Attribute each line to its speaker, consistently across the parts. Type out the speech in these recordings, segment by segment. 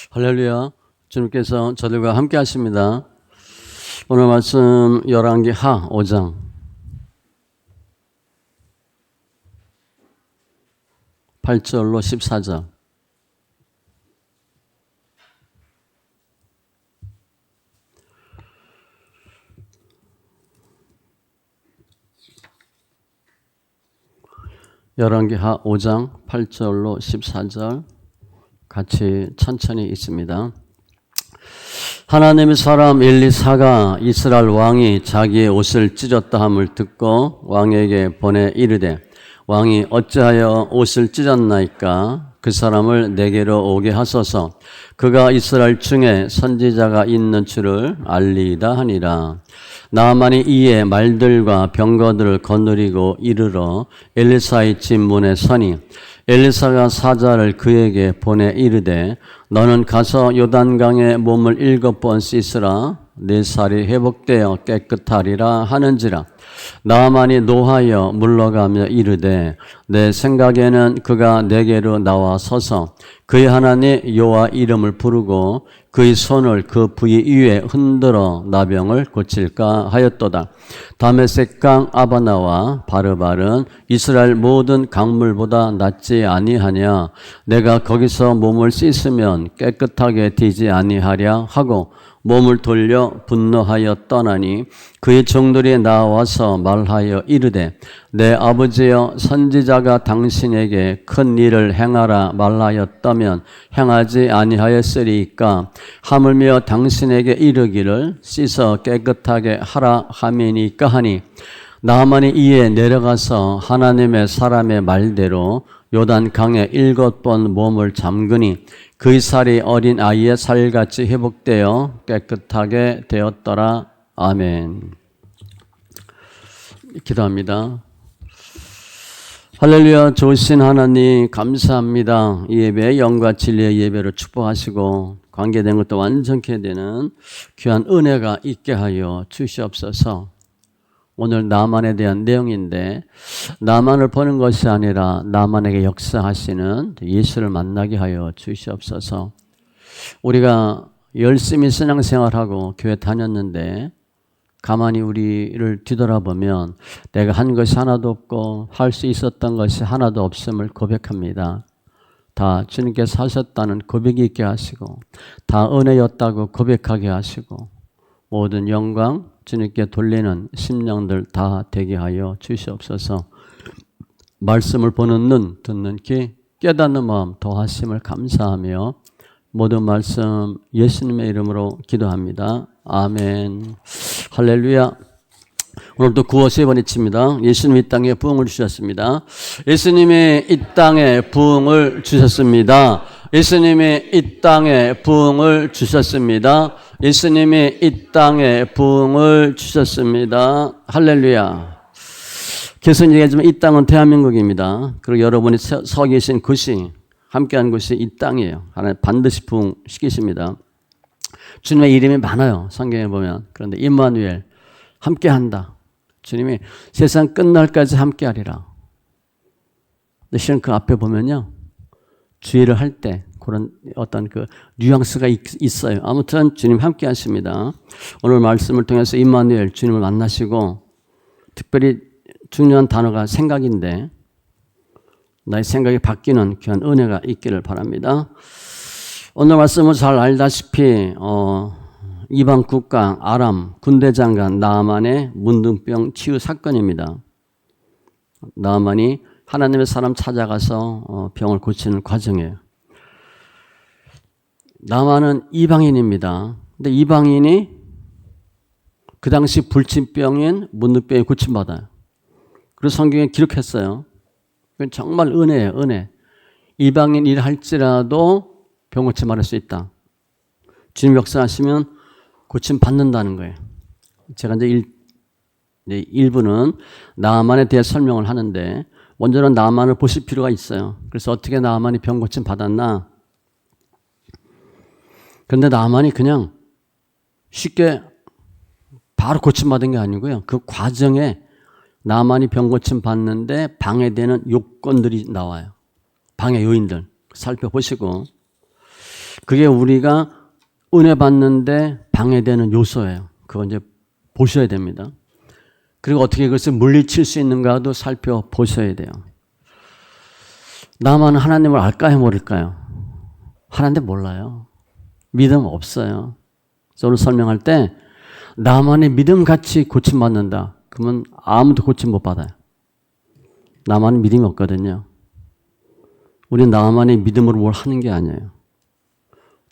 Speaker 1: 할렐루야. 주님께서 저들과 함께 하십니다. 오늘 말씀 열왕기하 5장 8절로 14절. 열왕기하 5장 8절로 14절 같이 천천히 읽습니다. 하나님의 사람 엘리사가 이스라엘 왕이 자기의 옷을 찢었다 함을 듣고 왕에게 보내 이르되 왕이 어찌하여 옷을 찢었나이까? 그 사람을 내게로 오게 하소서. 그가 이스라엘 중에 선지자가 있는 줄을 알리이다 하니라. 나아만이 이에 말들과 병거들을 거느리고 이르러 엘리사의 집 문에 서니 엘리사가 사자를 그에게 보내 이르되 너는 가서 요단강에 몸을 7번 씻으라. 네 살이 회복되어 깨끗하리라 하는지라. 나아만이 노하여 물러가며 이르되 내 생각에는 그가 내게로 나와 서서 그의 하나님 여호와 이름을 부르고 그의 손을 그 부위 위에 흔들어 나병을 고칠까 하였도다. 다메섹강 아바나와 바르발은 이스라엘 모든 강물보다 낫지 아니하냐? 내가 거기서 몸을 씻으면 깨끗하게 되지 아니하랴 하고 몸을 돌려 분노하여 떠나니 그의 종들이 나와서 말하여 이르되 내 아버지여 선지자가 당신에게 큰 일을 행하라 말하였다면 행하지 아니하였으리까? 하물며 당신에게 이르기를 씻어 깨끗하게 하라 함이니까 하니 나아만이 이에 내려가서 하나님의 사람의 말대로 요단 강에 7번 몸을 잠그니 그의 살이 어린 아이의 살같이 회복되어 깨끗하게 되었더라. 아멘. 기도합니다. 할렐루야. 좋으신 하나님 감사합니다. 이 예배 영과 진리의 예배로 축복하시고 관계된 것도 완전케 되는 귀한 은혜가 있게 하여 주시옵소서. 오늘 나만에 대한 내용인데 나만을 보는 것이 아니라 나만에게 역사하시는 예수를 만나게 하여 주시옵소서. 우리가 열심히 신앙생활하고 교회 다녔는데 가만히 우리를 뒤돌아보면 내가 한 것이 하나도 없고 할 수 있었던 것이 하나도 없음을 고백합니다. 다 주님께서 하셨다는 고백이 있게 하시고 다 은혜였다고 고백하게 하시고 모든 영광 주님께 돌리는 심령들 다 되게 하여 주시옵소서. 말씀을 보는 눈, 듣는 귀, 깨닫는 마음 더하심을 감사하며 모든 말씀 예수님의 이름으로 기도합니다. 아멘. 할렐루야. 오늘도 구호 3번 외칩니다. 예수님이 이 땅에 부흥을 주셨습니다. 예수님이 이 땅에 부흥을 주셨습니다. 예수님이 이 땅에 부흥을 주셨습니다. 예수님이 이 땅에 부흥을 주셨습니다. 할렐루야. 계속 얘기하지만 이 땅은 대한민국입니다. 그리고 여러분이 서 계신 곳이 함께한 곳이 이 땅이에요. 하나님 반드시 부흥시키십니다. 주님의 이름이 많아요. 성경에 보면. 그런데 임마누엘 함께한다. 주님이 세상 끝날까지 함께하리라. 근데 실은 그 앞에 보면요. 주의를 할 때 그런 어떤 그 뉘앙스가 있어요. 아무튼 주님 함께 하십니다. 오늘 말씀을 통해서 임마누엘 주님을 만나시고 특별히 중요한 단어가 생각인데 나의 생각이 바뀌는 귀한 은혜가 있기를 바랍니다. 오늘 말씀은 잘 알다시피 이방 국가 아람 군대장관 나아만의 문둥병 치유 사건입니다. 나아만이 하나님의 사람 찾아가서 병을 고치는 과정이에요. 나아만은 이방인입니다. 근데 이방인이 그 당시 불치병인 문둥병에 고침받아요. 그래서 성경에 기록했어요. 그건 정말 은혜예요, 은혜. 이방인이라 할지라도 병 고침 받을 수 있다. 주님 역사하시면 고침 받는다는 거예요. 제가 이제 일부는 나아만에 대해 설명을 하는데 먼저는 나아만을 보실 필요가 있어요. 그래서 어떻게 나아만이 병 고침 받았나? 그런데 나아만이 그냥 쉽게 바로 고침 받은 게 아니고요. 그 과정에 나아만이 병 고침 받는데 방해되는 요건들이 나와요. 방해 요인들 살펴보시고 그게 우리가 은혜 받는데 방해되는 요소예요. 그거 이제 보셔야 됩니다. 그리고 어떻게 그것을 물리칠 수 있는가도 살펴보셔야 돼요. 나만은 하나님을 알까요, 모를까요? 하나님 몰라요. 믿음 없어요. 오늘 설명할 때 나만의 믿음같이 고침받는다. 그러면 아무도 고침 못 받아요. 나만은 믿음이 없거든요. 우리는 나만의 믿음으로 뭘 하는 게 아니에요.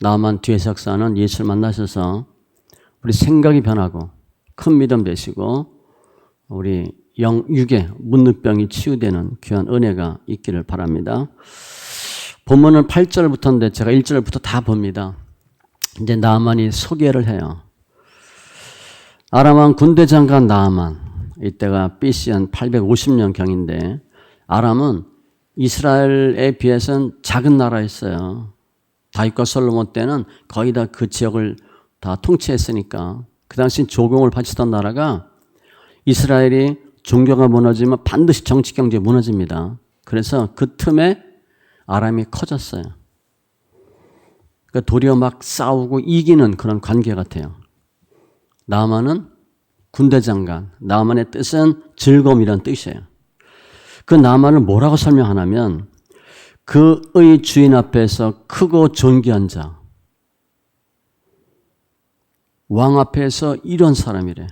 Speaker 1: 나만 뒤에 석사는 예수를 만나셔서 우리 생각이 변하고 큰 믿음 되시고 우리 육의 문둥병이 치유되는 귀한 은혜가 있기를 바랍니다. 본문은 8절부터인데 제가 1절부터 다 봅니다. 이제 나만이 소개를 해요. 아람 왕 군대 장관 나만, 이때가 BC한 850년경인데 아람은 이스라엘에 비해서는 작은 나라였어요. 다윗과 솔로몬 때는 거의 다 그 지역을 다 통치했으니까 그 당시 조공을 바치던 나라가 이스라엘이 종교가 무너지면 반드시 정치 경제 무너집니다. 그래서 그 틈에 아람이 커졌어요. 그러니까 도리어 막 싸우고 이기는 그런 관계 같아요. 나만은 군대 장관, 나만의 뜻은 즐거움이란 뜻이에요. 그 나만을 뭐라고 설명하냐면 그의 주인 앞에서 크고 존귀한 자, 왕 앞에서 이런 사람이래.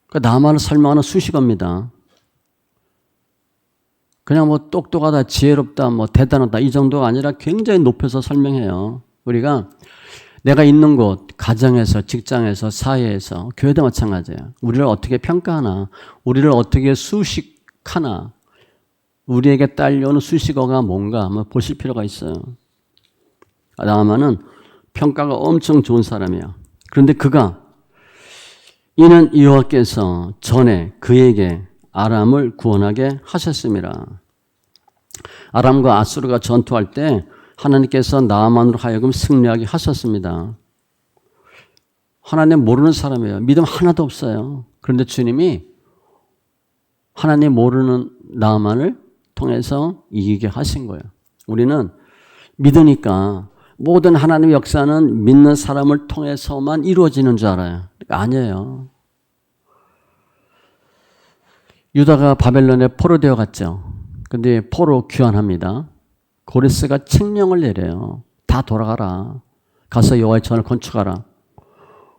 Speaker 1: 그러니까 나만을 설명하는 수식어입니다. 그냥 뭐 똑똑하다, 지혜롭다, 뭐 대단하다 이 정도가 아니라 굉장히 높여서 설명해요. 우리가 내가 있는 곳, 가정에서, 직장에서, 사회에서, 교회도 마찬가지예요. 우리를 어떻게 평가하나, 우리를 어떻게 수식하나, 우리에게 딸려오는 수식어가 뭔가 한번 보실 필요가 있어요. 나만은 평가가 엄청 좋은 사람이에요. 그런데 이는 여호와께서 전에 그에게 아람을 구원하게 하셨습니다. 아람과 아수르가 전투할 때 하나님께서 나만으로 하여금 승리하게 하셨습니다. 하나님 모르는 사람이에요. 믿음 하나도 없어요. 그런데 주님이 하나님 모르는 나만을 통해서 이기게 하신 거예요. 우리는 믿으니까 모든 하나님의 역사는 믿는 사람을 통해서만 이루어지는 줄 알아요. 아니에요. 유다가 바벨론에 포로되어 갔죠. 근데 포로 귀환합니다. 고레스가 칙령을 내려요. 다 돌아가라. 가서 여호와의 전을 건축하라.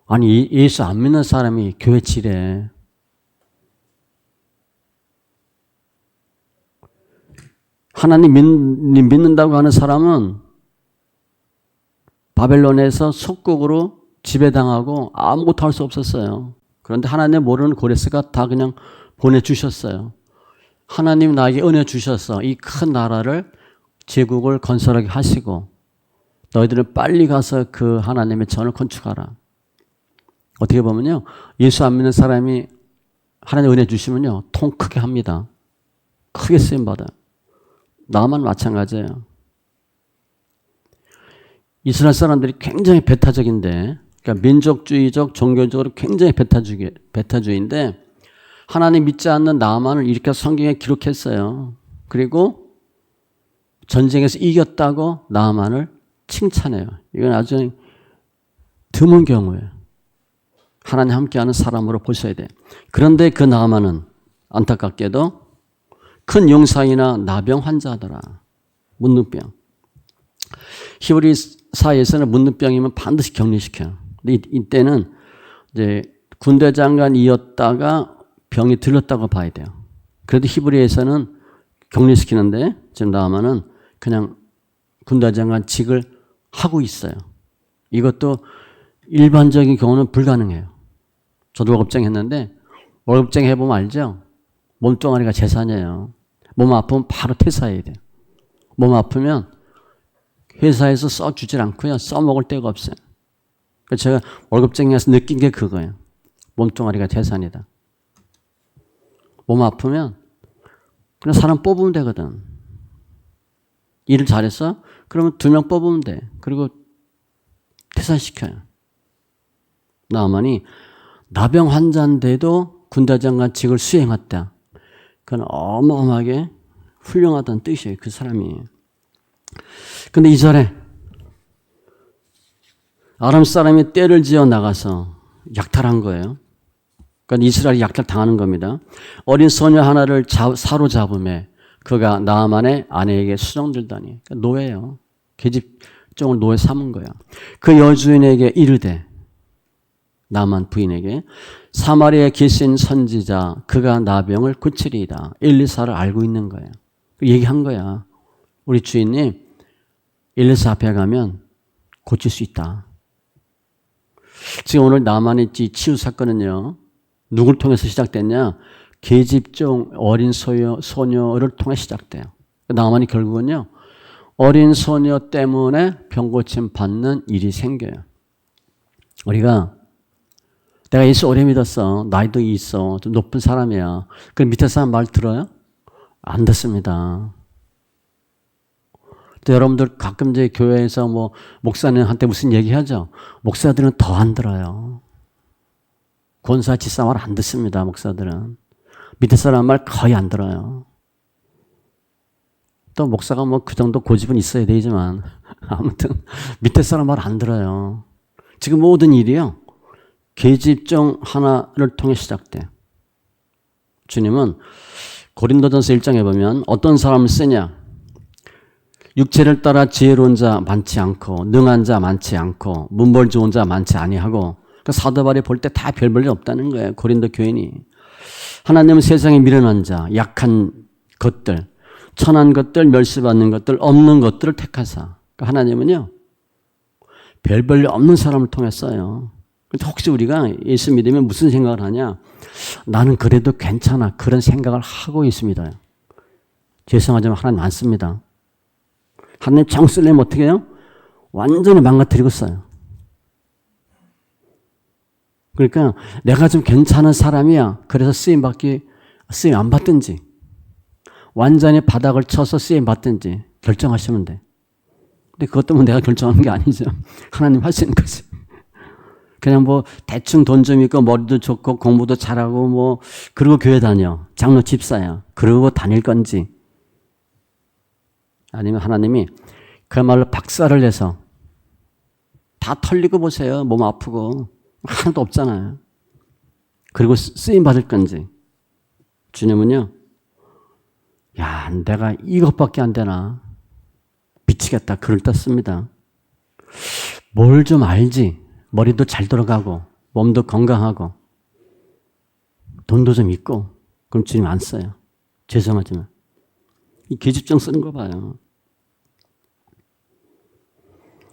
Speaker 1: 아니 예수 안 믿는 사람이 교회 지래. 하나님 믿는다고 하는 사람은 바벨론에서 속국으로 지배당하고 아무것도 할 수 없었어요. 그런데 하나님 모르는 고레스가 다 그냥 보내주셨어요. 하나님 나에게 은혜 주셔서 이 큰 나라를 제국을 건설하게 하시고 너희들은 빨리 가서 그 하나님의 전을 건축하라. 어떻게 보면요. 예수 안 믿는 사람이 하나님 은혜 주시면요. 통 크게 합니다. 크게 쓰임받아요. 나만 마찬가지예요. 이스라엘 사람들이 굉장히 배타적인데 그러니까 민족주의적, 종교적으로 굉장히 배타주의인데 하나님 믿지 않는 나만을 이렇게 성경에 기록했어요. 그리고 전쟁에서 이겼다고 나만을 칭찬해요. 이건 아주 드문 경우예요. 하나님 함께하는 사람으로 보셔야 돼요. 그런데 그 나만은 안타깝게도 큰 용사이나 나병 환자더라. 문둥병. 히브리사에서는 문둥병이면 반드시 격리시켜요. 근데 이때는 이제 군대 장관이었다가 병이 들렸다고 봐야 돼요. 그래도 히브리에서는 격리시키는데 지금 나만은 그냥 군대 장관직을 하고 있어요. 이것도 일반적인 경우는 불가능해요. 저도 월급쟁이 했는데 월급쟁이 해보면 알죠? 몸뚱아리가 재산이에요. 몸 아프면 바로 퇴사해야 돼요. 몸 아프면 회사에서 써주질 않고요. 써먹을 데가 없어요. 그래서 제가 월급쟁이에서 느낀 게 그거예요. 몸뚱아리가 재산이다. 몸 아프면 그냥 사람 뽑으면 되거든. 일을 잘했어? 그러면 2명 뽑으면 돼. 그리고 퇴사시켜요. 나만이 나병 환자인데도 군대 장관직을 수행했다. 그건 어마어마하게 훌륭하다는 뜻이에요. 그 사람이. 근데 2절에 아람 사람이 떼를 지어 나가서 약탈한 거예요. 그러니까 이스라엘이 약탈당하는 겁니다. 어린 소녀 하나를 사로잡음에 그가 나아만의 아내에게 수정들다니. 그러니까 노예예요. 계집종을 노예 삼은 거야. 그 여주인에게 이르되, 나만 부인에게, 사마리아에 계신 선지자 그가 나병을 고치리이다. 엘리사를 알고 있는 거예요. 얘기한 거야. 우리 주인님 엘리사 앞에 가면 고칠 수 있다. 지금 오늘 나만의 치유 사건은요, 누굴 통해서 시작됐냐? 계집종 어린 소녀를 통해 시작돼요. 나만이 결국은요, 어린 소녀 때문에 병고침 받는 일이 생겨요. 우리가 내가 예수 오래 믿었어. 나이도 있어. 좀 높은 사람이야. 그럼 밑에 사람 말 들어요? 안 듣습니다. 또 여러분들 가끔 제 교회에서 뭐 목사님한테 무슨 얘기하죠? 목사들은 더 안 들어요. 권사 지사 말 안 듣습니다. 목사들은. 밑에 사람 말 거의 안 들어요. 또 목사가 뭐 그 정도 고집은 있어야 되지만 아무튼 밑에 사람 말 안 들어요. 지금 모든 일이요, 계집종 하나를 통해 시작돼. 주님은 고린도전서 1장에 보면 어떤 사람을 쓰냐? 육체를 따라 지혜로운 자 많지 않고 능한 자 많지 않고 문벌 좋은 자 많지 아니하고, 그러니까 사도 바울이 볼 때 다 별 볼 일 없다는 거예요. 고린도 교인이. 하나님은 세상에 미련한 자, 약한 것들, 천한 것들, 멸시받는 것들, 없는 것들을 택하사. 그러니까 하나님은요, 별 볼 일 없는 사람을 통해 써요. 근데 혹시 우리가 예수 믿으면 무슨 생각을 하냐? 나는 그래도 괜찮아. 그런 생각을 하고 있습니다. 죄송하지만 하나님 안 씁니다. 하나님 정 쓰려면 어떻게 해요? 완전히 망가뜨리고 써요. 그러니까 내가 좀 괜찮은 사람이야. 그래서 쓰임 안 받든지 완전히 바닥을 쳐서 쓰임 받든지 결정하시면 돼. 근데 그것 때문에 내가 결정하는 게 아니죠. 하나님 하시는 거지. 그냥 뭐 대충 돈 좀 있고 머리도 좋고 공부도 잘하고 뭐 그러고 교회 다녀. 장로 집사야. 그러고 다닐 건지, 아니면 하나님이 그야말로 박살을 내서 다 털리고 보세요. 몸 아프고 하나도 없잖아요. 그리고 쓰임 받을 건지. 주님은요, 야, 내가 이것밖에 안 되나? 미치겠다. 그럴 때 씁니다. 뭘 좀 알지. 머리도 잘 돌아가고 몸도 건강하고 돈도 좀 있고, 그럼 주님 안 써요. 죄송하지만. 이 계집종 쓰는 거 봐요.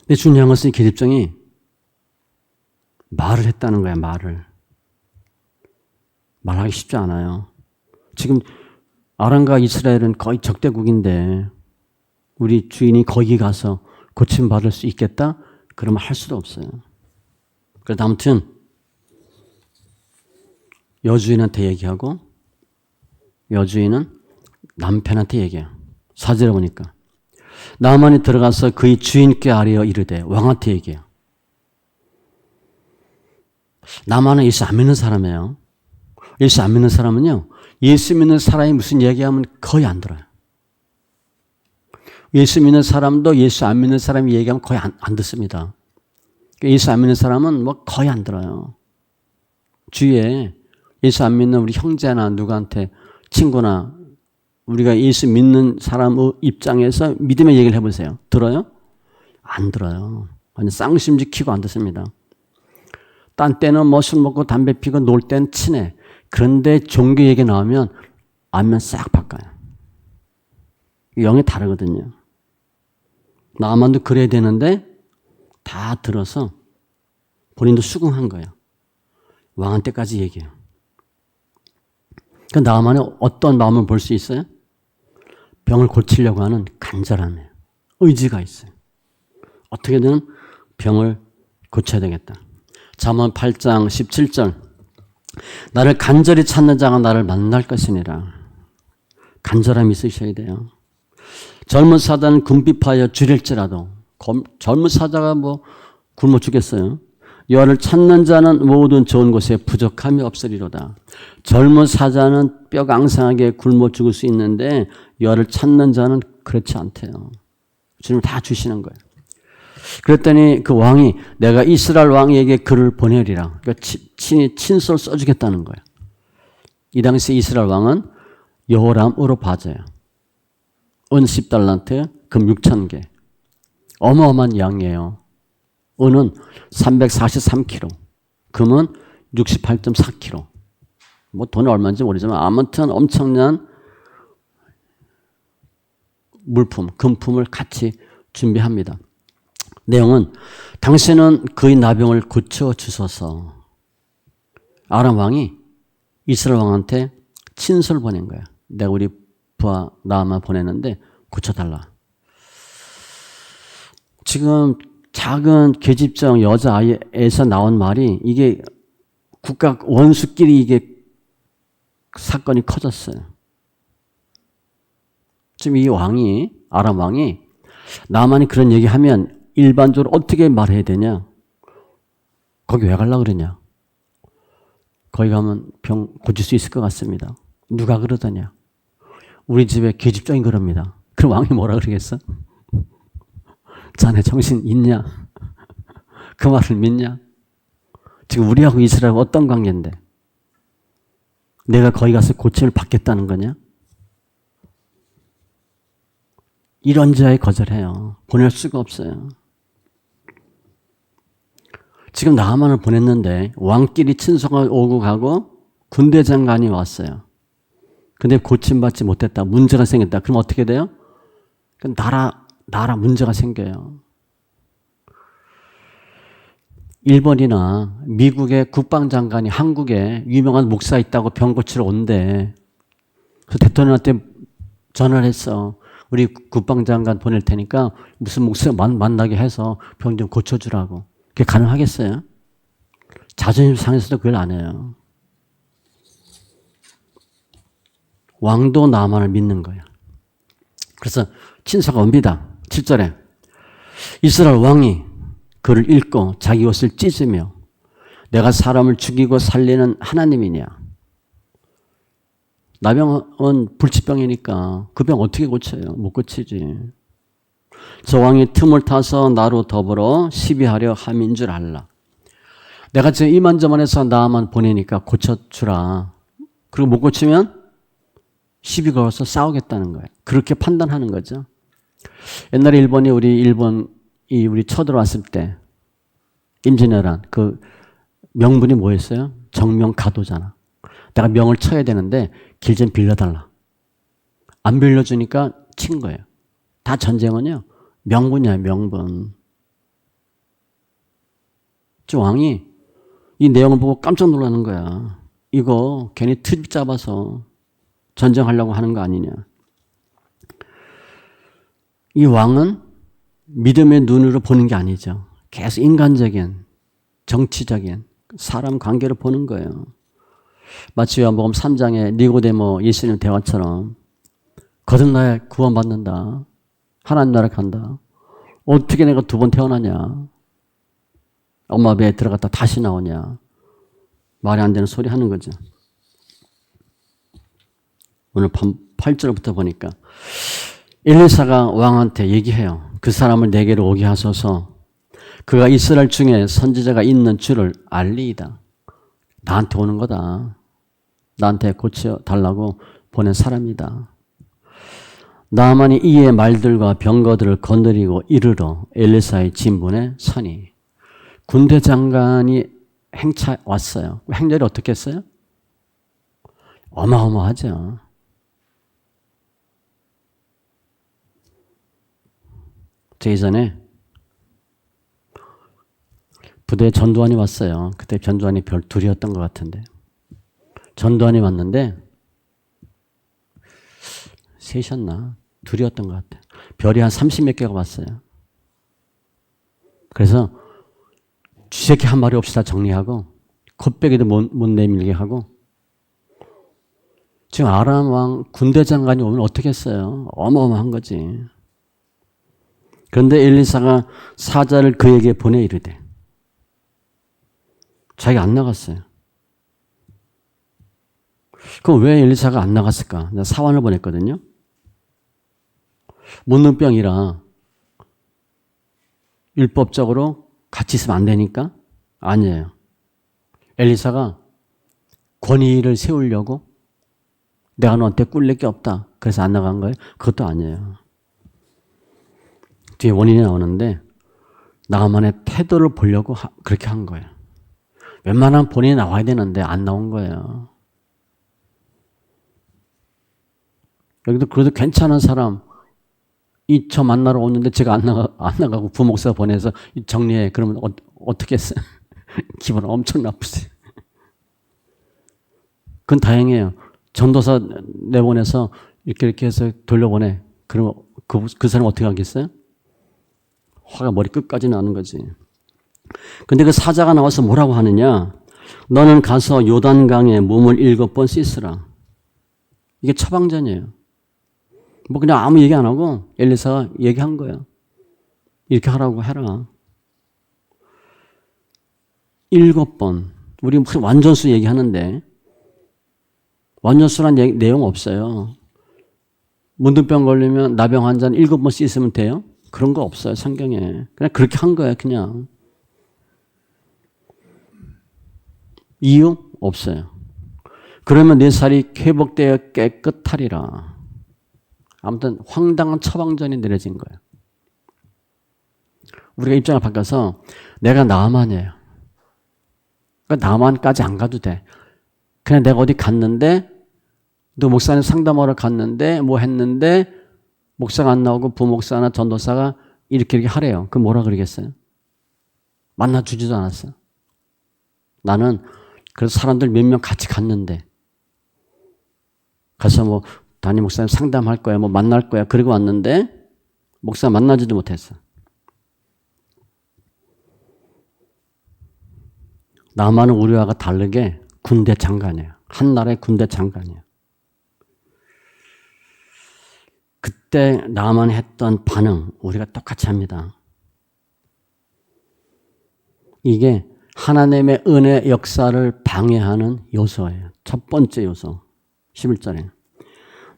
Speaker 1: 근데 중요한 것은 이 계집종이 말을 했다는 거야. 말하기 쉽지 않아요. 지금 아람과 이스라엘은 거의 적대국인데 우리 주인이 거기 가서 고침받을 수 있겠다? 그러면 할 수도 없어요. 그래서 아무튼 여주인한테 얘기하고 여주인은 남편한테 얘기해요. 4절에 보니까 나만이 들어가서 그의 주인께 아뢰어 이르되, 왕한테 얘기해요. 나만은 예수 안 믿는 사람이에요. 예수 안 믿는 사람은요, 예수 믿는 사람이 무슨 얘기하면 거의 안 들어요. 예수 믿는 사람도 예수 안 믿는 사람이 얘기하면 거의 안 듣습니다. 예수 안 믿는 사람은 뭐 거의 안 들어요. 주위에 예수 안 믿는 우리 형제나 누구한테, 친구나, 우리가 예수 믿는 사람 입장에서 믿음의 얘기를 해보세요. 들어요? 안 들어요. 완전 쌍심지 키고 안 듣습니다. 딴 때는 뭐 술 먹고 담배 피고 놀 땐 친해. 그런데 종교 얘기 나오면 안면 싹 바꿔요. 영이 다르거든요. 나만도 그래야 되는데 다 들어서 본인도 수긍한 거예요. 왕한테까지 얘기해요. 그 나만의 어떤 마음을 볼 수 있어요? 병을 고치려고 하는 간절함이에요. 의지가 있어요. 어떻게든 병을 고쳐야 되겠다. 잠언 8장 17절. 나를 간절히 찾는 자가 나를 만날 것이니라. 간절함이 있으셔야 돼요. 젊은 사자는 궁핍하여 줄일지라도, 젊은 사자가 뭐 굶어 죽겠어요. 여호와를 찾는 자는 모든 좋은 곳에 부족함이 없으리로다. 젊은 사자는 뼈가 앙상하게 굶어 죽을 수 있는데 여호와를 찾는 자는 그렇지 않대요. 주님 다 주시는 거예요. 그랬더니 그 왕이 내가 이스라엘 왕에게 글을 보내리라. 그러니까 친히 친서를 써주겠다는 거예요. 이 당시 이스라엘 왕은 여호람으로 봐져요. 은 10달란트, 금 6,000개. 어마어마한 양이에요. 은은 343kg, 금은 68.4kg. 뭐 돈이 얼마인지 모르지만 아무튼 엄청난 물품, 금품을 같이 준비합니다. 내용은 당신은 그의 나병을 고쳐 주소서. 아람 왕이 이스라엘 왕한테 친서를 보낸 거야. 내가 우리 부하 나아만 보냈는데 고쳐달라. 지금 작은 계집종 여자아이에서 나온 말이 이게 국가 원수끼리 이게 사건이 커졌어요. 지금 이 왕이, 아람 왕이 나만이 그런 얘기하면 일반적으로 어떻게 말해야 되냐? 거기 왜 가려고 그러냐? 거기 가면 병 고칠 수 있을 것 같습니다. 누가 그러더냐? 우리 집에 계집종이 그럽니다. 그럼 왕이 뭐라 그러겠어? 자네 정신 있냐? 그 말을 믿냐? 지금 우리하고 이스라엘하고 어떤 관계인데? 내가 거기 가서 고침을 받겠다는 거냐? 이런 자에 거절해요. 보낼 수가 없어요. 지금 나하만을 보냈는데 왕끼리 친서가 오고 가고 군대 장관이 왔어요. 근데 고침받지 못했다. 문제가 생겼다. 그럼 어떻게 돼요? 나라 문제가 생겨요. 일본이나 미국의 국방장관이 한국에 유명한 목사 있다고 병 고치러 온대. 그래서 대통령한테 전화를 했어. 우리 국방장관 보낼 테니까 무슨 목사 만나게 해서 병 좀 고쳐주라고. 그게 가능하겠어요? 자존심 상해서도 그걸 안 해요. 왕도 나만을 믿는 거야. 그래서 친서가 옵니다. 7절에 이스라엘 왕이 그를 읽고 자기 옷을 찢으며 내가 사람을 죽이고 살리는 하나님이냐. 나병은 불치병이니까 그 병 어떻게 고쳐요? 못 고치지. 저 왕이 틈을 타서 나로 더불어 시비하려 함인 줄 알라. 내가 지금 이만저만해서 나만 보내니까 고쳐주라. 그리고 못 고치면 시비 걸어서 싸우겠다는 거예요. 그렇게 판단하는 거죠. 옛날에 일본이 우리 쳐들어왔을 때 임진왜란 그 명분이 뭐였어요? 정명가도잖아. 내가 명을 쳐야 되는데 길 좀 빌려달라. 안 빌려주니까 친 거예요. 다 전쟁은요. 명분이야, 명분. 저 왕이 이 내용을 보고 깜짝 놀라는 거야. 이거 괜히 트집 잡아서 전쟁하려고 하는 거 아니냐. 이 왕은 믿음의 눈으로 보는 게 아니죠. 계속 인간적인, 정치적인 사람 관계를 보는 거예요. 마치 요한복음 3장의 니고데모 예수님 대화처럼 거듭나야 구원받는다. 하나님 나라 간다. 어떻게 내가 두 번 태어나냐. 엄마 배에 들어갔다 다시 나오냐. 말이 안 되는 소리 하는 거죠. 오늘 8절부터 보니까 엘리사가 왕한테 얘기해요. 그 사람을 내게로 오게 하소서. 그가 이스라엘 중에 선지자가 있는 줄을 알리이다. 나한테 오는 거다. 나한테 고쳐달라고 보낸 사람이다. 나아만이 이의 말들과 병거들을 거느리고 이르러 엘리사의 진분에 서니 군대 장관이 행차 왔어요. 행렬이 어떻게 했어요? 어마어마하죠. 저 예전에 부대에 전두환이 왔어요. 그때 전두환이 별 둘이었던 것 같은데. 전두환이 왔는데 셋이었나? 둘이었던 것 같아요. 별이 한 30몇 개가 왔어요. 그래서 쥐새끼 한 마리 없이 다 정리하고 콧배기도 못 내밀게 하고 지금 아람 왕 군대 장관이 오면 어떻게 했어요? 어마어마한 거지. 그런데 엘리사가 사자를 그에게 보내 이르되 자기가 안 나갔어요. 그럼 왜 엘리사가 안 나갔을까? 내가 사환을 보냈거든요. 문둥병이라 율법적으로 같이 있으면 안 되니까? 아니에요. 엘리사가 권위를 세우려고 내가 너한테 꿀릴 게 없다. 그래서 안 나간 거예요? 그것도 아니에요. 뒤에 원인이 나오는데 나만의 태도를 보려고 그렇게 한 거예요. 웬만하면 본인이 나와야 되는데 안 나온 거예요. 여기도 그래도 괜찮은 사람 저 만나러 오는데 제가 안 나가고 부목사 보내서 정리해. 그러면 어떻게 했어요? 기분 엄청 나쁘지. 그건 다행이에요. 전도사 내보내서 이렇게 해서 돌려보내. 그러면 그 사람 어떻게 하겠어요? 화가 머리 끝까지 나는 거지. 근데 그 사자가 나와서 뭐라고 하느냐? 너는 가서 요단강에 몸을 7번 씻으라. 이게 처방전이에요. 뭐 그냥 아무 얘기 안 하고 엘리사가 얘기한 거예요. 이렇게 하라고 해라. 7번. 우리 무슨 완전수 얘기하는데 완전수란 내용 없어요. 문둥병 걸리면 나병 환자는 7번 씻으면 돼요? 그런 거 없어요. 성경에. 그냥 그렇게 한 거예요. 그냥. 이유? 없어요. 그러면 내 살이 회복되어 깨끗하리라. 아무튼 황당한 처방전이 내려진 거예요. 우리가 입장을 바꿔서 내가 나만이에요. 그러니까 나만까지 안 가도 돼. 그냥 내가 어디 갔는데 또 목사님 상담하러 갔는데 뭐 했는데 목사가 안 나오고 부목사나 전도사가 이렇게 하래요. 그럼 뭐라 그러겠어요? 만나주지도 않았어요. 나는 그래서 사람들 몇 명 같이 갔는데 가서 뭐 담임 목사님 상담할 거야, 뭐 만날 거야 그러고 왔는데 목사 만나지도 못했어. 나만은 우리와 다르게 군대 장관이에요. 한 나라의 군대 장관이에요. 그때 나만 했던 반응 우리가 똑같이 합니다. 이게 하나님의 은혜 역사를 방해하는 요소예요. 첫 번째 요소. 11절에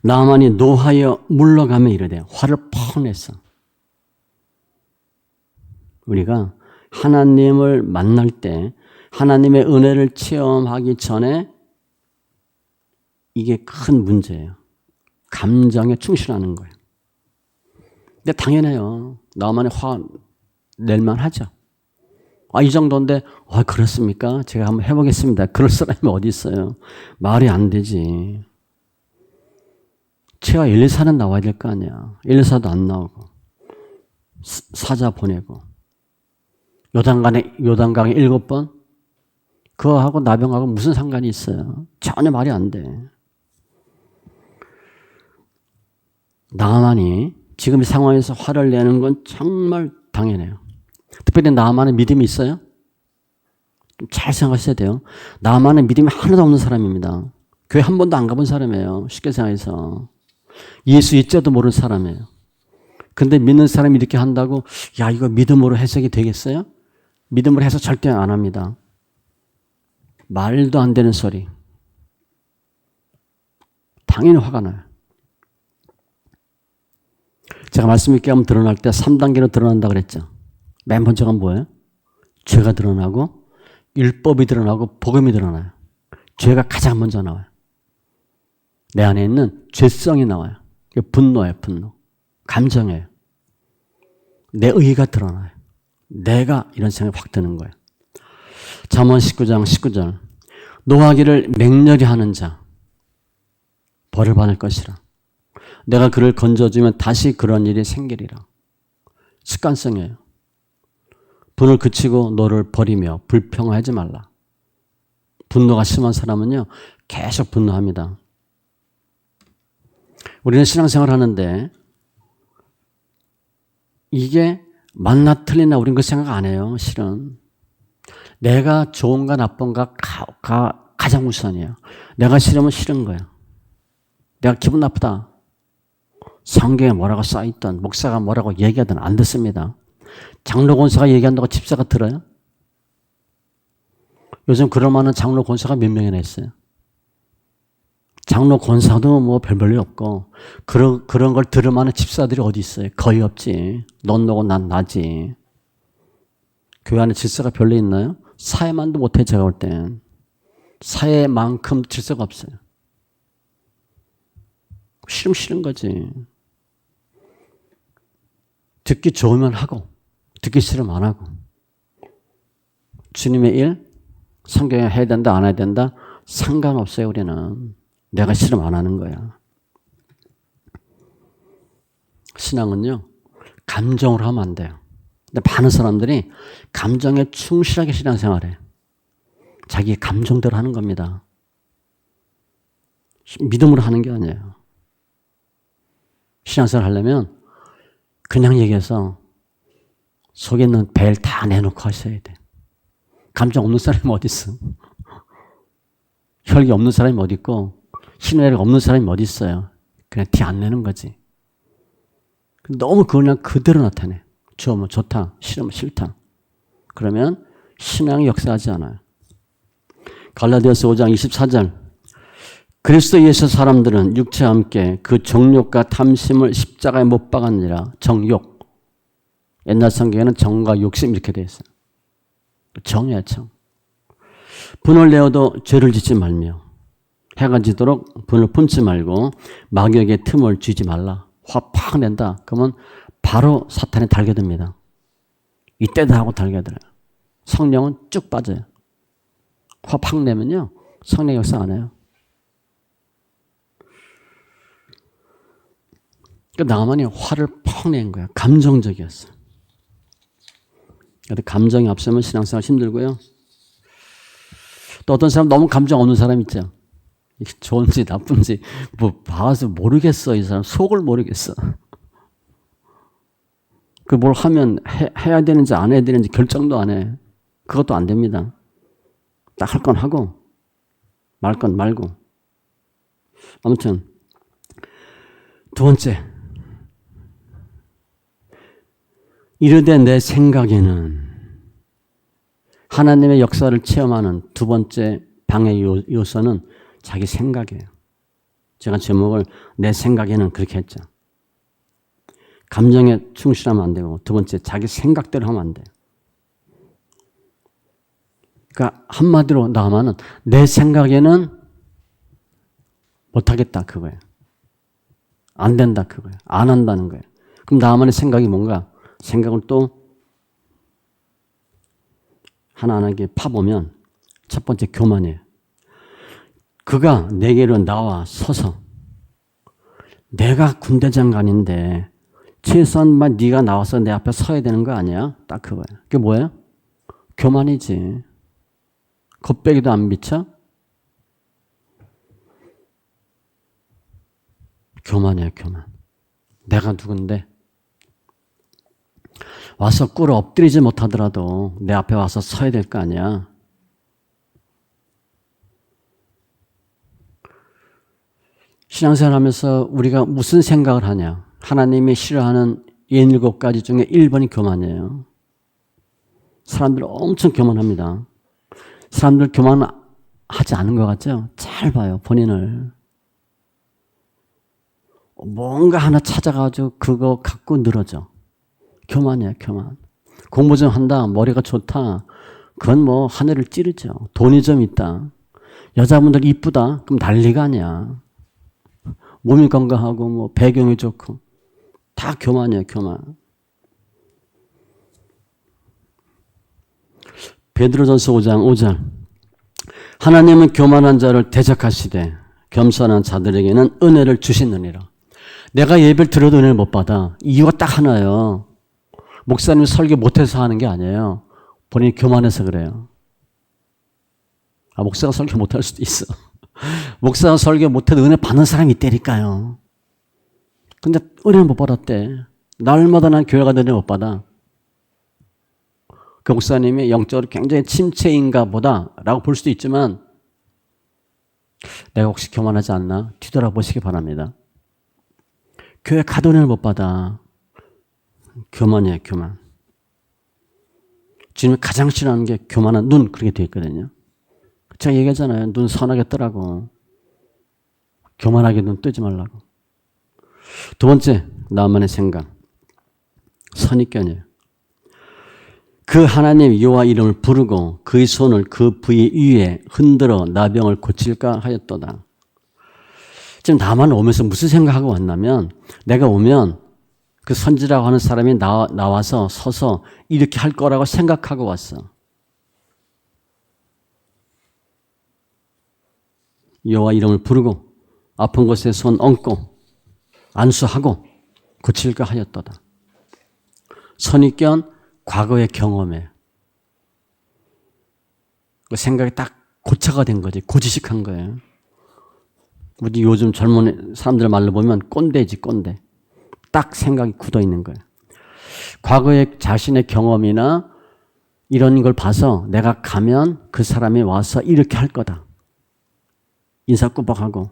Speaker 1: 나만이 노하여 물러가며 이르되 화를 펑 냈어. 우리가 하나님을 만날 때 하나님의 은혜를 체험하기 전에 이게 큰 문제예요. 감정에 충실하는 거예요. 근데 당연해요. 나만의 화 낼만 하죠. 이 정도인데 그렇습니까? 제가 한번 해보겠습니다. 그럴 사람이 어디 있어요? 말이 안 되지. 제가 엘리사는 나와야 될 거 아니야. 엘리사도 안 나오고 사자 보내고 요단강에 7번 그거하고 나병하고 무슨 상관이 있어요? 전혀 말이 안 돼. 나만이 지금 이 상황에서 화를 내는 건 정말 당연해요. 특별히 나만의 믿음이 있어요? 좀 잘 생각하셔야 돼요. 나만의 믿음이 하나도 없는 사람입니다. 교회 한 번도 안 가본 사람이에요. 쉽게 생각해서. 예수 있자도 모르는 사람이에요. 근데 믿는 사람이 이렇게 한다고 이거 믿음으로 해석이 되겠어요? 믿음으로 해석 절대 안 합니다. 말도 안 되는 소리. 당연히 화가 나요. 제가 말씀 있게 하면 드러날 때 3단계로 드러난다 그랬죠. 맨 번째가 뭐예요? 죄가 드러나고 율법이 드러나고 복음이 드러나요. 죄가 가장 먼저 나와요. 내 안에 있는 죄성이 나와요. 분노예요. 분노. 감정이에요. 내 의의가 드러나요. 내가 이런 생각이 확 드는 거예요. 잠언 19장 19절 노하기를 맹렬히 하는 자 벌을 받을 것이라. 내가 그를 건져주면 다시 그런 일이 생기리라. 습관성이에요. 분을 그치고 너를 버리며 불평하지 말라. 분노가 심한 사람은요 계속 분노합니다. 우리는 신앙생활 하는데 이게 맞나 틀리나 우린 그 생각 안 해요. 실은 내가 좋은가 나쁜가 가장 우선이에요. 내가 싫으면 싫은 거예요. 내가 기분 나쁘다. 성경에 뭐라고 써있든 목사가 뭐라고 얘기하든 안 듣습니다. 장로 권사가 얘기한다고 집사가 들어요? 요즘 그럴 만한 장로 권사가 몇 명이나 있어요? 장로 권사도 뭐 별볼일 없고 그런 걸 들을 만한 집사들이 어디 있어요? 거의 없지. 넌 너고 난 나지. 교회 안에 질서가 별로 있나요? 사회만도 못해 제가 볼 땐. 사회만큼 질서가 없어요. 싫은 거지. 듣기 좋으면 하고 듣기 싫으면 안 하고. 주님의 일, 성경에 해야 된다 안 해야 된다 상관없어요. 우리는. 내가 싫으면 안 하는 거야. 신앙은요. 감정으로 하면 안 돼요. 근데 많은 사람들이 감정에 충실하게 신앙생활해. 자기 감정대로 하는 겁니다. 믿음으로 하는 게 아니에요. 신앙생활 하려면 그냥 얘기해서 속에 있는 벨 다 내놓고 하셔야 돼. 감정 없는 사람이 어디 있어? 혈기 없는 사람이 어디 있고 신뢰가 없는 사람이 어디 있어요? 그냥 티 안 내는 거지. 너무 그냥 그대로 나타내. 좋으면 좋다, 싫으면 싫다. 그러면 신앙이 역사하지 않아요. 갈라디아서 5장 24절. 그리스도 예수 사람들은 육체와 함께 그 정욕과 탐심을 십자가에 못 박았느니라. 정욕. 옛날 성경에는 정과 욕심 이렇게 되어 있어요. 정이야, 정. 분을 내어도 죄를 짓지 말며 해가 지도록 분을 품지 말고 마귀에게 틈을 주지 말라. 화 팍 낸다. 그러면 바로 사탄에 달겨듭니다. 이때다 하고 달겨들어요. 성령은 쭉 빠져요. 화 팍 내면요. 성령 역사 안 해요. 그러니까 나만이 화를 팍 낸 거야. 감정적이었어. 감정이 앞서면 신앙생활 힘들고요. 또 어떤 사람 너무 감정 없는 사람 있죠. 좋은지 나쁜지 뭐 봐서 모르겠어. 이 사람 속을 모르겠어. 그 뭘 하면 해야 되는지 안 해야 되는지 결정도 안 해. 그것도 안 됩니다. 딱 할 건 하고 말 건 말고. 아무튼 두 번째, 이르되 내 생각에는 하나님의 역사를 체험하는 두 번째 방해 요소는 자기 생각이에요. 제가 제목을 내 생각에는 그렇게 했죠. 감정에 충실하면 안 되고 두 번째 자기 생각대로 하면 안 돼요. 그러니까 한마디로 나가면은 내 생각에는 못하겠다 그거예요. 안 된다 그거예요. 안 한다는 거예요. 그럼 나만의 생각이 뭔가? 생각을 또 하나하나게 파보면 첫 번째 교만이에요. 그가 내게로 나와 서서 내가 군대 장관인데 최소한만 네가 나와서 내 앞에 서야 되는 거 아니야? 딱 그거예요. 그게 뭐예요? 교만이지. 겉배기도 안 비쳐? 교만이야, 교만. 내가 누군데? 와서 꿇어 엎드리지 못하더라도 내 앞에 와서 서야 될 거 아니야. 신앙생활 하면서 우리가 무슨 생각을 하냐. 하나님이 싫어하는 67가지 중에 1번이 교만이에요. 사람들 엄청 교만합니다. 사람들 교만하지 않은 것 같죠? 잘 봐요, 본인을. 뭔가 하나 찾아가지고 그거 갖고 늘어져. 교만이야, 교만. 공부 좀 한다, 머리가 좋다. 그건 뭐 하늘을 찌르죠. 돈이 좀 있다. 여자분들 이쁘다. 그럼 난리가 아니야. 몸이 건강하고 뭐 배경이 좋고 다 교만이야, 교만. 베드로전서 5장 5절. 하나님은 교만한 자를 대적하시되 겸손한 자들에게는 은혜를 주시느니라. 내가 예배를 드려도 은혜를 못 받아. 이유가 딱 하나예요. 목사님 설교 못해서 하는 게 아니에요. 본인이 교만해서 그래요. 목사가 설교 못할 수도 있어. 목사가 설교 못해도 은혜 받는 사람이 있다니까요. 근데 은혜를 못 받았대. 날마다 난 교회 가도 은혜 못 받아. 그 목사님이 영적으로 굉장히 침체인가 보다 라고 볼 수도 있지만 내가 혹시 교만하지 않나 뒤돌아보시기 바랍니다. 교회 가도 은혜를 못 받아. 교만이에요, 교만. 주님이 가장 싫어하는 게 교만한 눈, 그렇게 되어 있거든요. 제가 얘기하잖아요. 눈 선하게 뜨라고. 교만하게 눈 뜨지 말라고. 두 번째, 나만의 생각. 선입견이에요. 그 하나님 여호와 이름을 부르고 그의 손을 그 부위 위에 흔들어 나병을 고칠까 하였도다. 지금 나만 오면서 무슨 생각하고 왔냐면 내가 오면 그 선지라고 하는 사람이 나와서 서서 이렇게 할 거라고 생각하고 왔어. 여호와 이름을 부르고 아픈 곳에 손 얹고 안수하고 고칠까 하였도다. 선입견 과거의 경험에 그 생각이 딱 고차가 된 거지. 고지식한 거예요. 우리 요즘 젊은 사람들 말로 보면 꼰대지 꼰대. 딱 생각이 굳어 있는 거예요. 과거의 자신의 경험이나 이런 걸 봐서 내가 가면 그 사람이 와서 이렇게 할 거다. 인사 꾸벅하고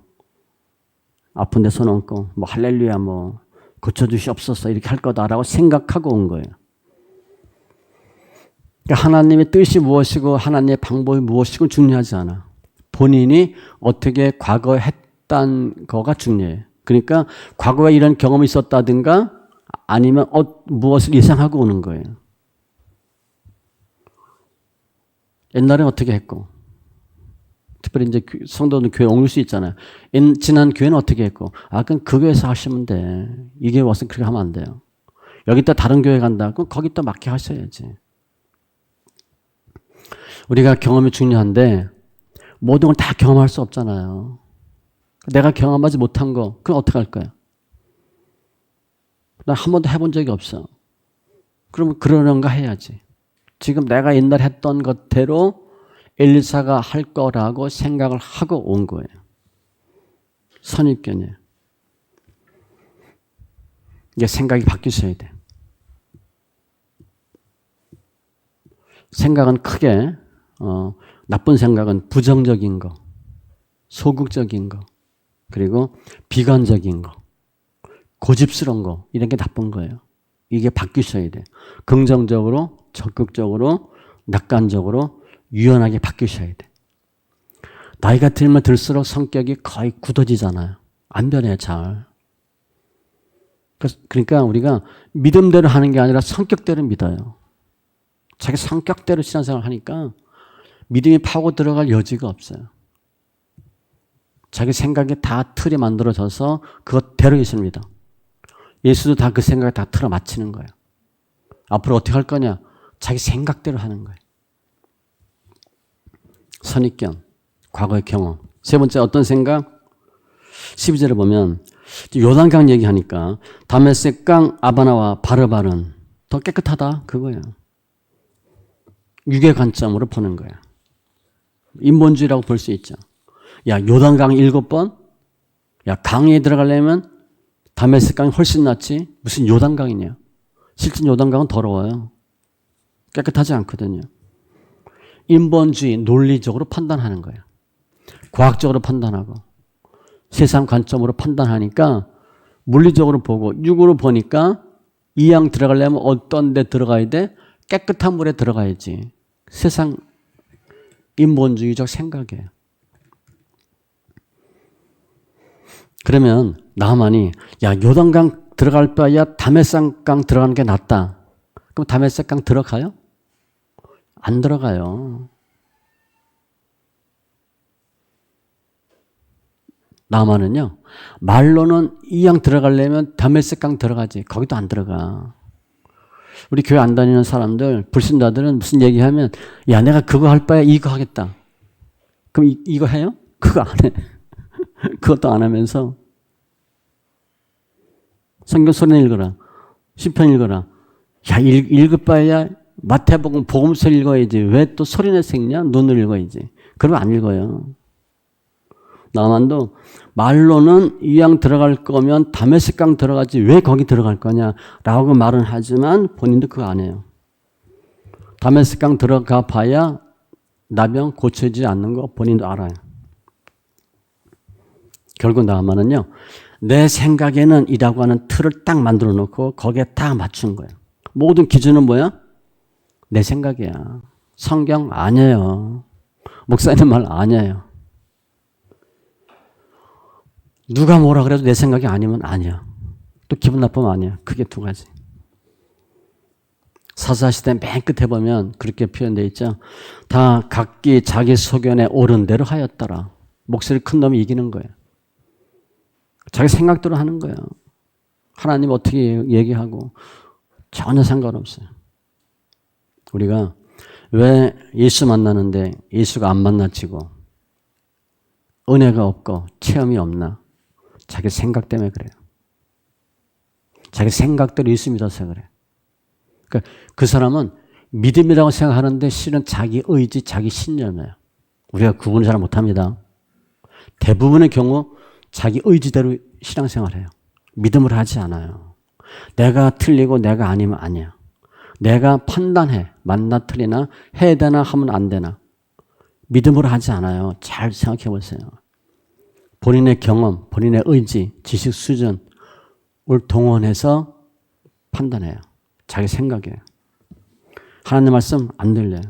Speaker 1: 아픈데 손 얹고 뭐 할렐루야 뭐 고쳐주시옵소서 이렇게 할 거다라고 생각하고 온 거예요. 그러니까 하나님의 뜻이 무엇이고 하나님의 방법이 무엇이고 중요하지 않아. 본인이 어떻게 과거에 했던 거가 중요해요. 그러니까 과거에 이런 경험이 있었다든가 아니면 무엇을 예상하고 오는 거예요. 옛날에 어떻게 했고 특별히 이제 성도는 교회 옮길 수 있잖아요. 지난 교회는 어떻게 했고 그럼 그 교회에서 하시면 돼. 이 교회 와서 그렇게 하면 안 돼요. 여기다 다른 교회 간다. 그럼 거기다 맞게 하셔야지. 우리가 경험이 중요한데 모든 걸 다 경험할 수 없잖아요. 내가 경험하지 못한 거 그럼 어떻게 할 거야? 나 한 번도 해본 적이 없어. 그러면 그러는가 해야지. 지금 내가 옛날에 했던 것대로 엘리사가 할 거라고 생각을 하고 온 거예요. 선입견이에요. 이게 생각이 바뀌셔야 돼. 생각은 크게 나쁜 생각은 부정적인 거, 소극적인 거, 그리고 비관적인 거, 고집스러운 거 이런 게 나쁜 거예요. 이게 바뀌셔야 돼. 긍정적으로, 적극적으로, 낙관적으로 유연하게 바뀌셔야 돼. 나이가 들면 들수록 성격이 거의 굳어지잖아요. 안 변해요, 잘. 그러니까 우리가 믿음대로 하는 게 아니라 성격대로 믿어요. 자기 성격대로 신앙생활을 하니까 믿음이 파고 들어갈 여지가 없어요. 자기 생각이 다 틀이 만들어져서 그것대로 있습니다. 예수도 다 그 생각에 다 틀어 맞히는 거예요. 앞으로 어떻게 할 거냐? 자기 생각대로 하는 거예요. 선입견, 과거의 경험. 세 번째 어떤 생각? 12절에 보면 요단강 얘기하니까 다메섹 강 아바나와 바르바른 더 깨끗하다 그거예요. 육의 관점으로 보는 거예요. 인본주의라고 볼 수 있죠. 야 요단강 7번? 야 강에 들어가려면 다메섹 강이 훨씬 낫지 무슨 요단강이냐. 실제 요단강은 더러워요. 깨끗하지 않거든요. 인본주의 논리적으로 판단하는 거예요. 과학적으로 판단하고 세상 관점으로 판단하니까 물리적으로 보고 육으로 보니까 이 양 들어가려면 어떤 데 들어가야 돼? 깨끗한 물에 들어가야지. 세상 인본주의적 생각이에요. 그러면 나만이 야 요단강 들어갈 바야 다메섹강 들어가는 게 낫다. 그럼 다메섹강 들어가요? 안 들어가요. 나만은요. 말로는 이 양 들어가려면 다메섹강 들어가지. 거기도 안 들어가. 우리 교회 안 다니는 사람들, 불신자들은 무슨 얘기하면 야 내가 그거 할 바에 이거 하겠다. 그럼 이거 해요? 그거 안 해. 그것도 안 하면서 성경 소리 읽어라. 시편 읽어라. 야 읽을 바에야 마태복음 복음서 읽어야지. 왜 또 소리내서 읽냐? 눈을 읽어야지. 그러면 안 읽어요. 나만도 말로는 이 양 들어갈 거면 다메섹강 들어가지 왜 거기 들어갈 거냐라고 말은 하지만 본인도 그거 안 해요. 다메섹강 들어가 봐야 나병 고쳐지지 않는 거 본인도 알아요. 결국 나만은요. 내 생각에는 이라고 하는 틀을 딱 만들어 놓고 거기에 딱 맞춘 거예요. 모든 기준은 뭐야? 내 생각이야. 성경 아니에요. 목사님 말 아니에요. 누가 뭐라 그래도 내 생각이 아니면 아니야. 또 기분 나쁘면 아니야. 그게 두 가지. 사사시대 맨 끝에 보면 그렇게 표현되어 있죠. 다 각기 자기 소견에 옳은 대로 하였더라. 목소리 큰 놈이 이기는 거예요. 자기 생각대로 하는 거예요. 하나님 어떻게 얘기하고 전혀 상관없어요. 우리가 왜 예수 만나는데 예수가 안 만나지고 은혜가 없고 체험이 없나? 자기 생각 때문에 그래요. 자기 생각대로 예수 믿어서 그래요. 그러니까 그 사람은 믿음이라고 생각하는데 실은 자기 의지, 자기 신념이에요. 우리가 구분을 잘 못합니다. 대부분의 경우 자기 의지대로 신앙생활해요. 믿음을 하지 않아요. 내가 틀리고 내가 아니면 아니야. 내가 판단해. 맞나 틀리나 해야 되나 하면 안 되나. 믿음으로 하지 않아요. 잘 생각해 보세요. 본인의 경험, 본인의 의지, 지식 수준을 동원해서 판단해요. 자기 생각이에요. 하나님 말씀 안 들려요.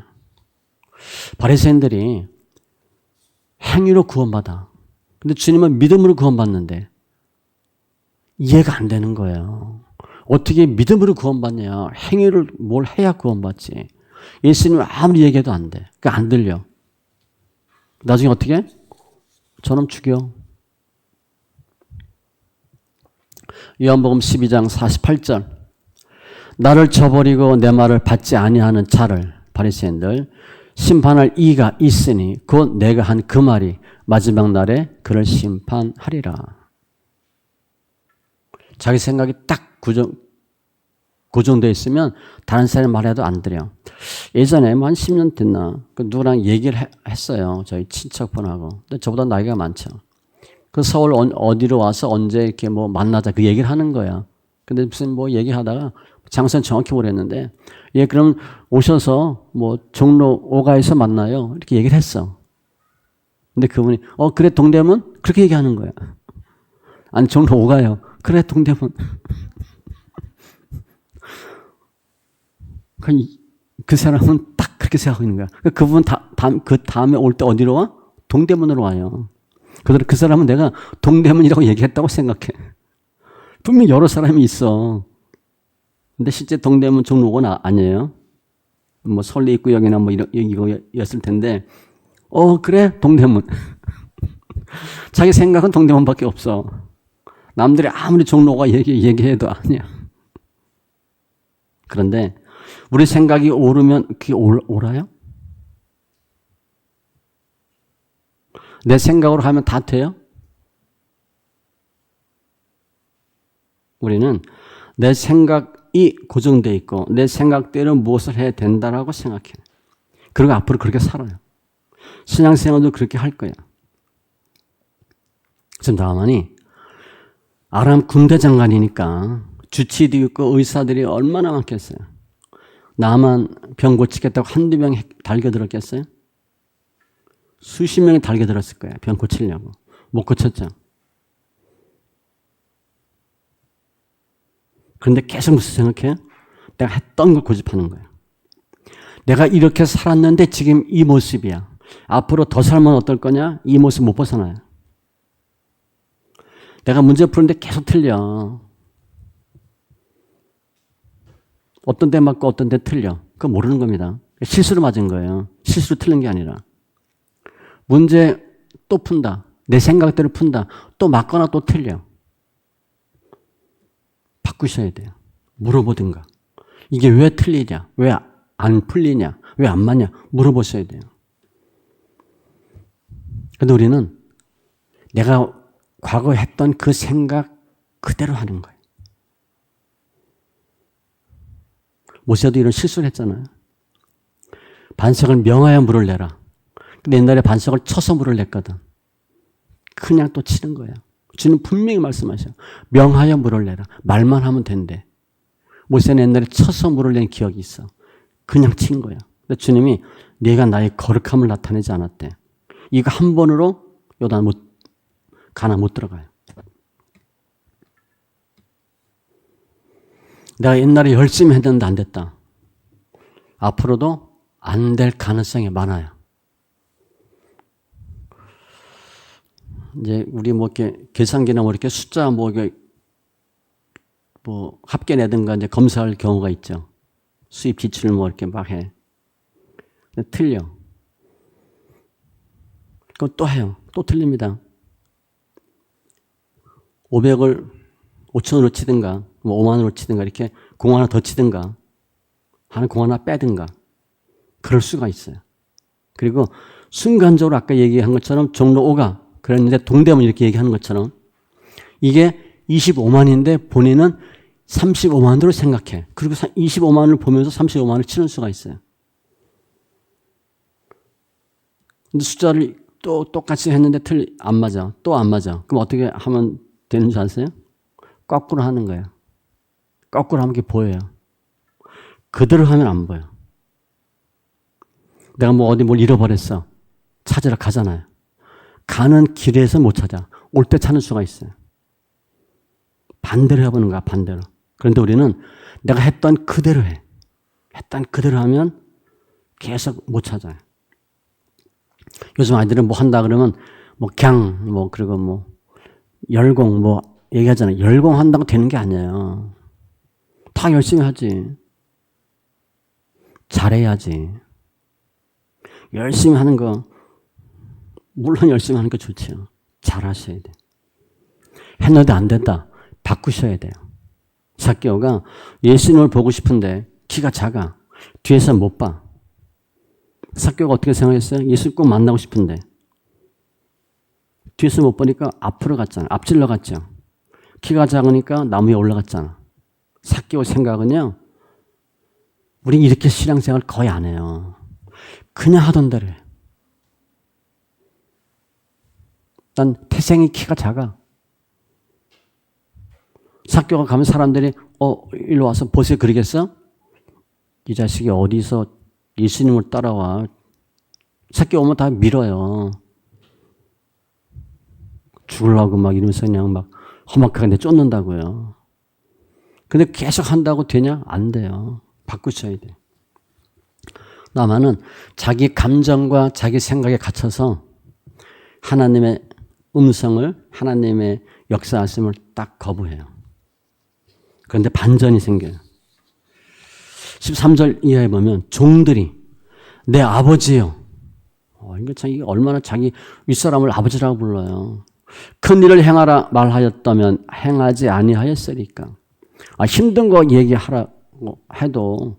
Speaker 1: 바리새인들이 행위로 구원받아. 근데 주님은 믿음으로 구원받는데 이해가 안 되는 거예요. 어떻게 믿음으로 구원받냐. 행위를 뭘 해야 구원받지. 예수님은 아무리 얘기해도 안 돼. 그러니까 안 들려. 나중에 어떻게? 저놈 죽여. 요한복음 12장 48절. 나를 저버리고 내 말을 받지 아니하는 자를 바리새인들 심판할 이가 있으니 곧 내가 한 그 말이 마지막 날에 그를 심판하리라. 자기 생각이 딱 고정되어 있으면 다른 사람 말해도 안 들려. 예전에 한 10년 됐나 누구랑 얘기를 했어요. 저희 친척분하고. 근데 저보다 나이가 많죠. 그 서울 어디로 와서 언제 이렇게 뭐 만나자 그 얘기를 하는 거야. 근데 무슨 뭐 얘기하다가 장소는 정확히 모르겠는데 예 그럼 오셔서 뭐 종로 5가에서 만나요. 이렇게 얘기를 했어. 근데 그분이 그래 동대문? 그렇게 얘기하는 거야. 아니 종로 5가요. 그래 동대문. 그 사람은 딱 그렇게 생각하고 있는 거야. 그분 그 다음에 올 때 어디로 와? 동대문으로 와요. 그 사람은 내가 동대문이라고 얘기했다고 생각해. 분명히 여러 사람이 있어. 근데 실제 동대문 종로가 아니에요. 뭐 설리입구역이나 뭐 이거였을 텐데, 그래 동대문. 자기 생각은 동대문밖에 없어. 남들이 아무리 종로가 얘기해도 아니야. 그런데 우리 생각이 오르면 그게 옳아요? 내 생각으로 하면 다 돼요? 우리는 내 생각이 고정되어 있고 내 생각대로 무엇을 해야 된다라고 생각해. 그리고 앞으로 그렇게 살아요. 신앙생활도 그렇게 할 거야. 지금 나만이 아람 군대 장관이니까 주치도 있고 의사들이 얼마나 많겠어요. 나만 병 고치겠다고 한두 명 달겨들었겠어요? 수십 명이 달겨들었을 거야. 병 고치려고. 못 고쳤죠. 그런데 계속 무슨 생각해? 내가 했던 걸 고집하는 거야. 내가 이렇게 살았는데 지금 이 모습이야. 앞으로 더 살면 어떨 거냐? 이 모습 못 벗어나요. 내가 문제 푸는데 계속 틀려. 어떤 데 맞고 어떤 데 틀려. 그거 모르는 겁니다. 실수로 맞은 거예요. 실수로 틀린 게 아니라. 문제 또 푼다. 내 생각대로 푼다. 또 맞거나 또 틀려. 바꾸셔야 돼요. 물어보든가. 이게 왜 틀리냐? 왜 안 풀리냐? 왜 안 맞냐? 물어보셔야 돼요. 근데 우리는 내가 과거에 했던 그 생각 그대로 하는 거예요. 모세도 이런 실수를 했잖아요. 반석을 명하여 물을 내라. 근데 옛날에 반석을 쳐서 물을 냈거든. 그냥 또 치는 거예요. 주님 분명히 말씀하셔요. 명하여 물을 내라. 말만 하면 된대. 모세는 옛날에 쳐서 물을 낸 기억이 있어. 그냥 친 거야. 근데 주님이 네가 나의 거룩함을 나타내지 않았대. 이거 한 번으로 요단 가나 못 들어가요. 내가 옛날에 열심히 했는데 안 됐다. 앞으로도 안 될 가능성이 많아요. 이제 우리 뭐 이렇게 계산기나 뭐 이렇게 숫자 뭐 합계 내든가 이제 검사할 경우가 있죠. 수입 지출을 뭐 이렇게 막 해. 근데 틀려. 그럼 또 해요. 또 틀립니다. 500을 5천으로 치든가, 뭐 5만 원으로 치든가, 이렇게 공 하나 더 치든가, 하나 공 하나 빼든가, 그럴 수가 있어요. 그리고 순간적으로 아까 얘기한 것처럼 종로 5가 그랬는데 동대문 이렇게 얘기하는 것처럼 이게 25만인데 본인은 35만으로 생각해. 그리고 25만을 보면서 35만을 치는 수가 있어요. 근데 숫자를 또 똑같이 했는데 안 맞아. 또 안 맞아. 그럼 어떻게 하면 되는 줄 아세요? 거꾸로 하는 거예요. 거꾸로 하면 게 보여요. 그대로 하면 안 보여. 내가 뭐 어디 뭘 잃어버렸어. 찾으러 가잖아요. 가는 길에서 못 찾아. 올 때 찾는 수가 있어요. 반대로 해보는 거야, 반대로. 그런데 우리는 내가 했던 그대로 해. 했던 그대로 하면 계속 못 찾아요. 요즘 아이들은 뭐 한다 그러면 그리고 열공 얘기하잖아요. 열공 한다고 되는 게 아니에요. 다 열심히 하지. 잘해야지. 열심히 하는 거, 물론 열심히 하는 거 좋죠. 잘하셔야 돼. 했는데 안 된다. 바꾸셔야 돼요. 삭개오가 예수님을 보고 싶은데 키가 작아. 뒤에서 못 봐. 삭개오가 어떻게 생각했어요? 예수 꼭 만나고 싶은데 뒤에서 못 보니까 앞으로 갔잖아. 앞질러 갔죠. 키가 작으니까 나무에 올라갔잖아. 삭개오 생각은요. 우린 이렇게 신앙생활 거의 안 해요. 그냥 하던 대로 해. 난 태생이 키가 작아. 삭개오가 가면 사람들이 일로 와서 보세요 그러겠어? 이 자식이 어디서 예수님을 따라와. 삭개오 오면 다 밀어요. 죽으려고 막 이러면서 그냥 막 험악하게 내쫓는다고요. 근데 계속 한다고 되냐? 안 돼요. 바꾸셔야 돼. 나만은 자기 감정과 자기 생각에 갇혀서 하나님의 음성을, 하나님의 역사하심을 딱 거부해요. 그런데 반전이 생겨요. 13절 이하에 보면 종들이 내 아버지요. 이게 얼마나 자기 윗사람을 아버지라고 불러요. 큰 일을 행하라 말하였다면 행하지 아니하였으리까. 힘든 거 얘기하라고 해도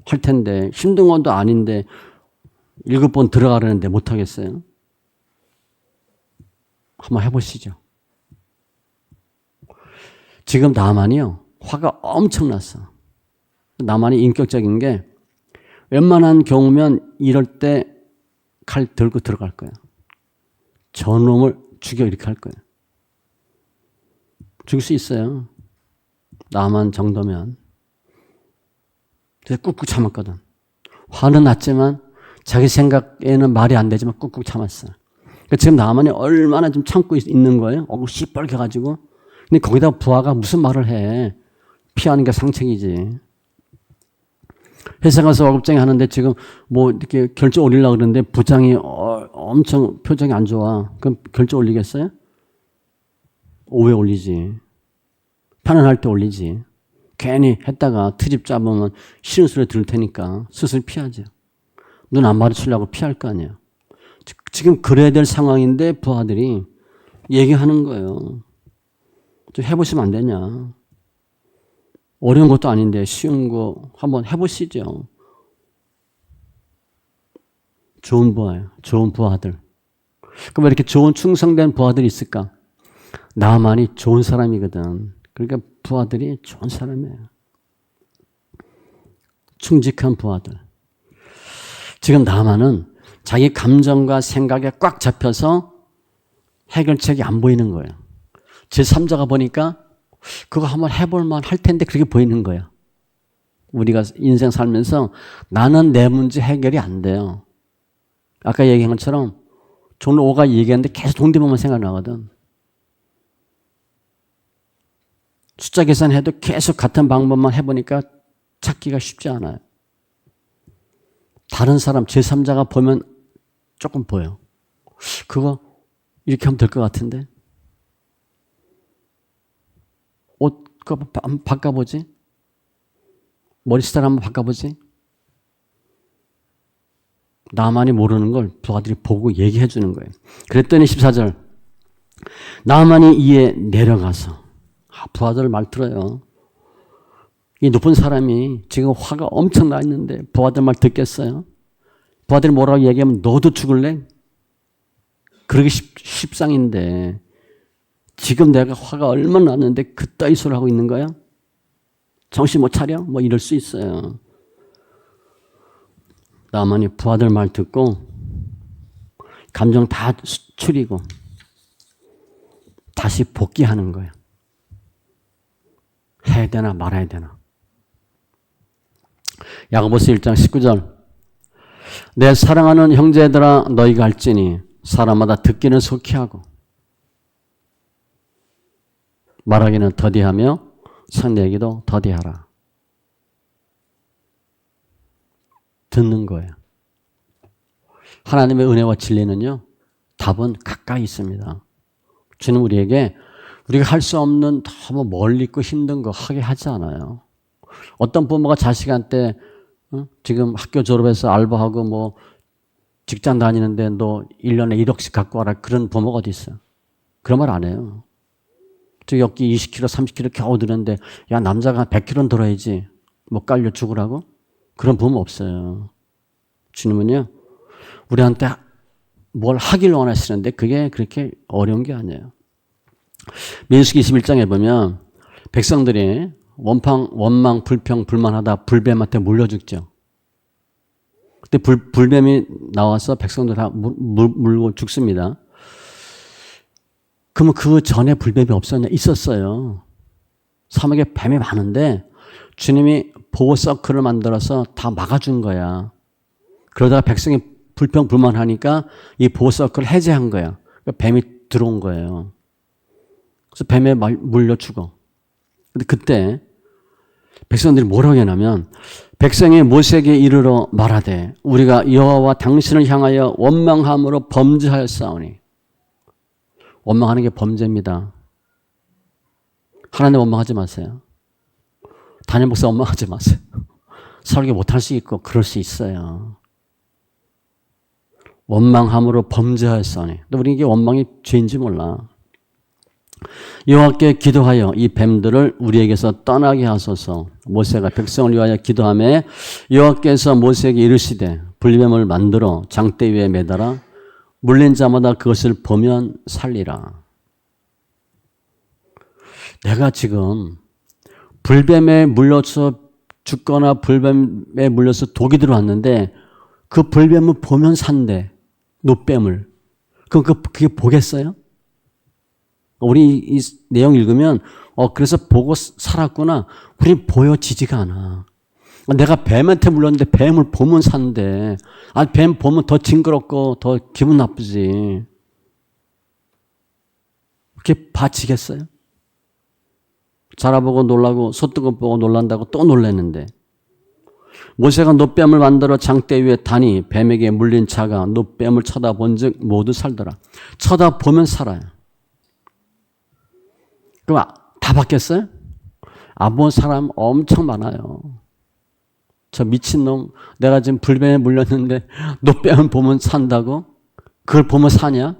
Speaker 1: 할 텐데 힘든 것도 아닌데 7번 들어가려는데 못하겠어요? 한번 해보시죠. 지금 나만이요. 화가 엄청 났어. 나만이 인격적인 게 웬만한 경우면 이럴 때 칼 들고 들어갈 거야. 저놈을 죽여 이렇게 할 거야. 죽일 수 있어요. 나만 정도면. 그래서 꾹꾹 참았거든. 화는 났지만 자기 생각에는 말이 안 되지만 꾹꾹 참았어. 그러니까 지금 나만이 얼마나 좀 참고 있는 거예요. 얼굴 시뻘개가지고. 근데 거기다 부하가 무슨 말을 해. 피하는 게 상책이지. 회사 가서 월급쟁이 하는데 지금 뭐 이렇게 결제 올리려고 그러는데 부장이 엄청 표정이 안 좋아. 그럼 결제 올리겠어요? 오후에 올리지. 편안할 때 올리지. 괜히 했다가 트집 잡으면 싫은 소리 들을 테니까 스스로 피하죠. 눈 안 마주치려고 피할 거 아니에요. 지금 그래야 될 상황인데 부하들이 얘기하는 거예요. 좀 해보시면 안 되냐. 어려운 것도 아닌데 쉬운 거 한번 해보시죠. 좋은 부하예요. 좋은 부하들. 그럼 왜 이렇게 좋은 충성된 부하들이 있을까? 나만이 좋은 사람이거든. 그러니까 부하들이 좋은 사람이에요. 충직한 부하들. 지금 나만은 자기 감정과 생각에 꽉 잡혀서 해결책이 안 보이는 거예요. 제3자가 보니까 그거 한번 해볼만 할 텐데 그렇게 보이는 거예요. 우리가 인생 살면서 나는 내 문제 해결이 안 돼요. 아까 얘기한 것처럼 종로 5가 얘기했는데 계속 동대문만 생각나거든. 숫자 계산해도 계속 같은 방법만 해보니까 찾기가 쉽지 않아요. 다른 사람 제3자가 보면 조금 보여. 그거 이렇게 하면 될 것 같은데? 옷 그거 한번 바꿔보지? 머리 스타일 한번 바꿔보지. 나만이 모르는 걸 부하들이 보고 얘기해 주는 거예요. 그랬더니 14절 나만이 이에 내려가서 부하들 말 들어요. 이 높은 사람이 지금 화가 엄청 나 있는데 부하들 말 듣겠어요? 부하들이 뭐라고 얘기하면 너도 죽을래? 그러기 십상인데 지금 내가 화가 얼마나 났는데 그따위 소리 하고 있는 거야? 정신 못 차려? 뭐 이럴 수 있어요. 나만이 부하들 말 듣고 감정 다 추리고 다시 복귀하는 거야. 해야 되나 말아야 되나. 야고보서 1장 19절 내 사랑하는 형제들아 너희가 알지니 사람마다 듣기는 속히 하고 말하기는 더디하며 상대하기도 더디하라. 듣는 거예요. 하나님의 은혜와 진리는요. 답은 가까이 있습니다. 주는 우리에게 우리가 할 수 없는 너무 멀리 있고 힘든 거 하게 하지 않아요. 어떤 부모가 자식한테 지금 학교 졸업해서 알바하고 뭐 직장 다니는데 너 1년에 1억씩 갖고 와라. 그런 부모가 어디 있어요? 그런 말 안 해요. 저 여기 20kg, 30kg 겨우 드는데 야 남자가 100kg는 들어야지. 뭐 깔려 죽으라고? 그런 부모 없어요. 주님은요. 우리한테 뭘 하길 원하시는데 그게 그렇게 어려운 게 아니에요. 민수기 21장에 보면 백성들이 원망, 불평, 불만하다 불뱀한테 물려 죽죠. 그때 불뱀이 나와서 백성들 다 물고 죽습니다. 그러면 그 전에 불뱀이 없었냐? 있었어요. 사막에 뱀이 많은데 주님이 보호 서클을 만들어서 다 막아준 거야. 그러다가 백성이 불평, 불만하니까 이 보호 서클을 해제한 거야. 그러니까 뱀이 들어온 거예요. 그래서 뱀에 물려 죽어. 근데 그때 백성들이 뭐라고 했냐면 백성이 모세에게 이르러 말하되 우리가 여호와와 당신을 향하여 원망함으로 범죄하였사오니. 원망하는 게 범죄입니다. 하나님 원망하지 마세요. 담임 목사 원망하지 마세요. 설교 못할 수 있고 그럴 수 있어요. 원망함으로 범죄하였사오니. 근데 우리 이게 원망이 죄인지 몰라. 여호와께 기도하여 이 뱀들을 우리에게서 떠나게 하소서. 모세가 백성을 위하여 기도하며 여호와께서 모세에게 이르시되 불뱀을 만들어 장대 위에 매달아 물린 자마다 그것을 보면 살리라. 내가 지금 불뱀에 물려서 죽거나 불뱀에 물려서 독이 들어왔는데 그 불뱀을 보면 산대. 노뱀을. 그럼 그게 보겠어요? 우리 이 내용 읽으면 그래서 보고 살았구나. 우린 보여지지가 않아. 내가 뱀한테 물렸는데 뱀을 보면 산대. 뱀 보면 더 징그럽고 더 기분 나쁘지. 그렇게 봐지겠어요? 자라보고 놀라고 소뜨거 보고 놀란다고 또 놀랐는데 모세가 노뱀을 만들어 장대 위에 다니 뱀에게 물린 자가 노뱀을 쳐다본 즉 모두 살더라. 쳐다보면 살아요. 그럼 다 바뀌었어요? 안 본 사람 엄청 많아요. 저 미친놈 내가 지금 불뱀에 물렸는데 노뱀을 보면 산다고? 그걸 보면 사냐?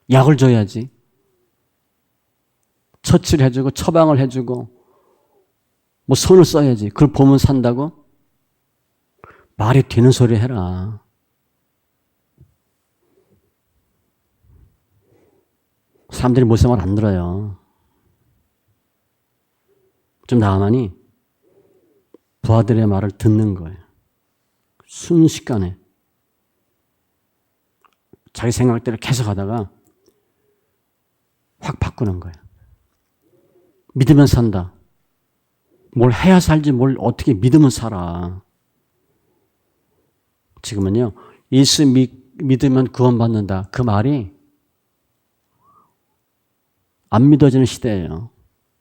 Speaker 1: 약을 줘야지. 처치를 해주고 처방을 해주고 뭐 손을 써야지. 그걸 보면 산다고? 말이 되는 소리 해라. 사람들이 모세 말 안 들어요. 좀 나가만히 부하들의 말을 듣는 거예요. 순식간에 자기 생각대로 계속 하다가 확 바꾸는 거예요. 믿으면 산다. 뭘 해야 살지 뭘 어떻게 믿으면 살아. 지금은요. 예수 믿으면 구원받는다. 그 말이 안 믿어지는 시대예요.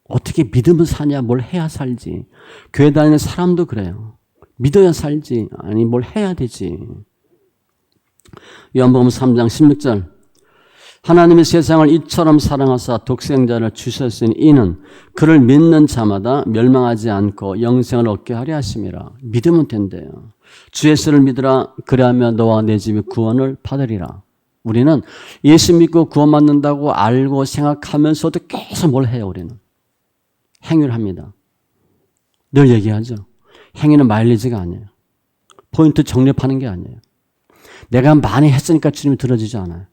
Speaker 1: 어떻게 믿으면 사냐, 뭘 해야 살지. 교회 다니는 사람도 그래요. 믿어야 살지. 아니 뭘 해야 되지. 요한복음 3장 16절 하나님이 세상을 이처럼 사랑하사 독생자를 주셨으니 이는 그를 믿는 자마다 멸망하지 않고 영생을 얻게 하려 하심이라. 믿으면 된대요. 주 예수를 믿으라. 그리하면 너와 내 집이 구원을 받으리라. 우리는 예수 믿고 구원받는다고 알고 생각하면서도 계속 뭘 해요, 우리는? 행위를 합니다. 늘 얘기하죠. 행위는 마일리지가 아니에요. 포인트 정립하는 게 아니에요. 내가 많이 했으니까 주님이 들어주지 않아요.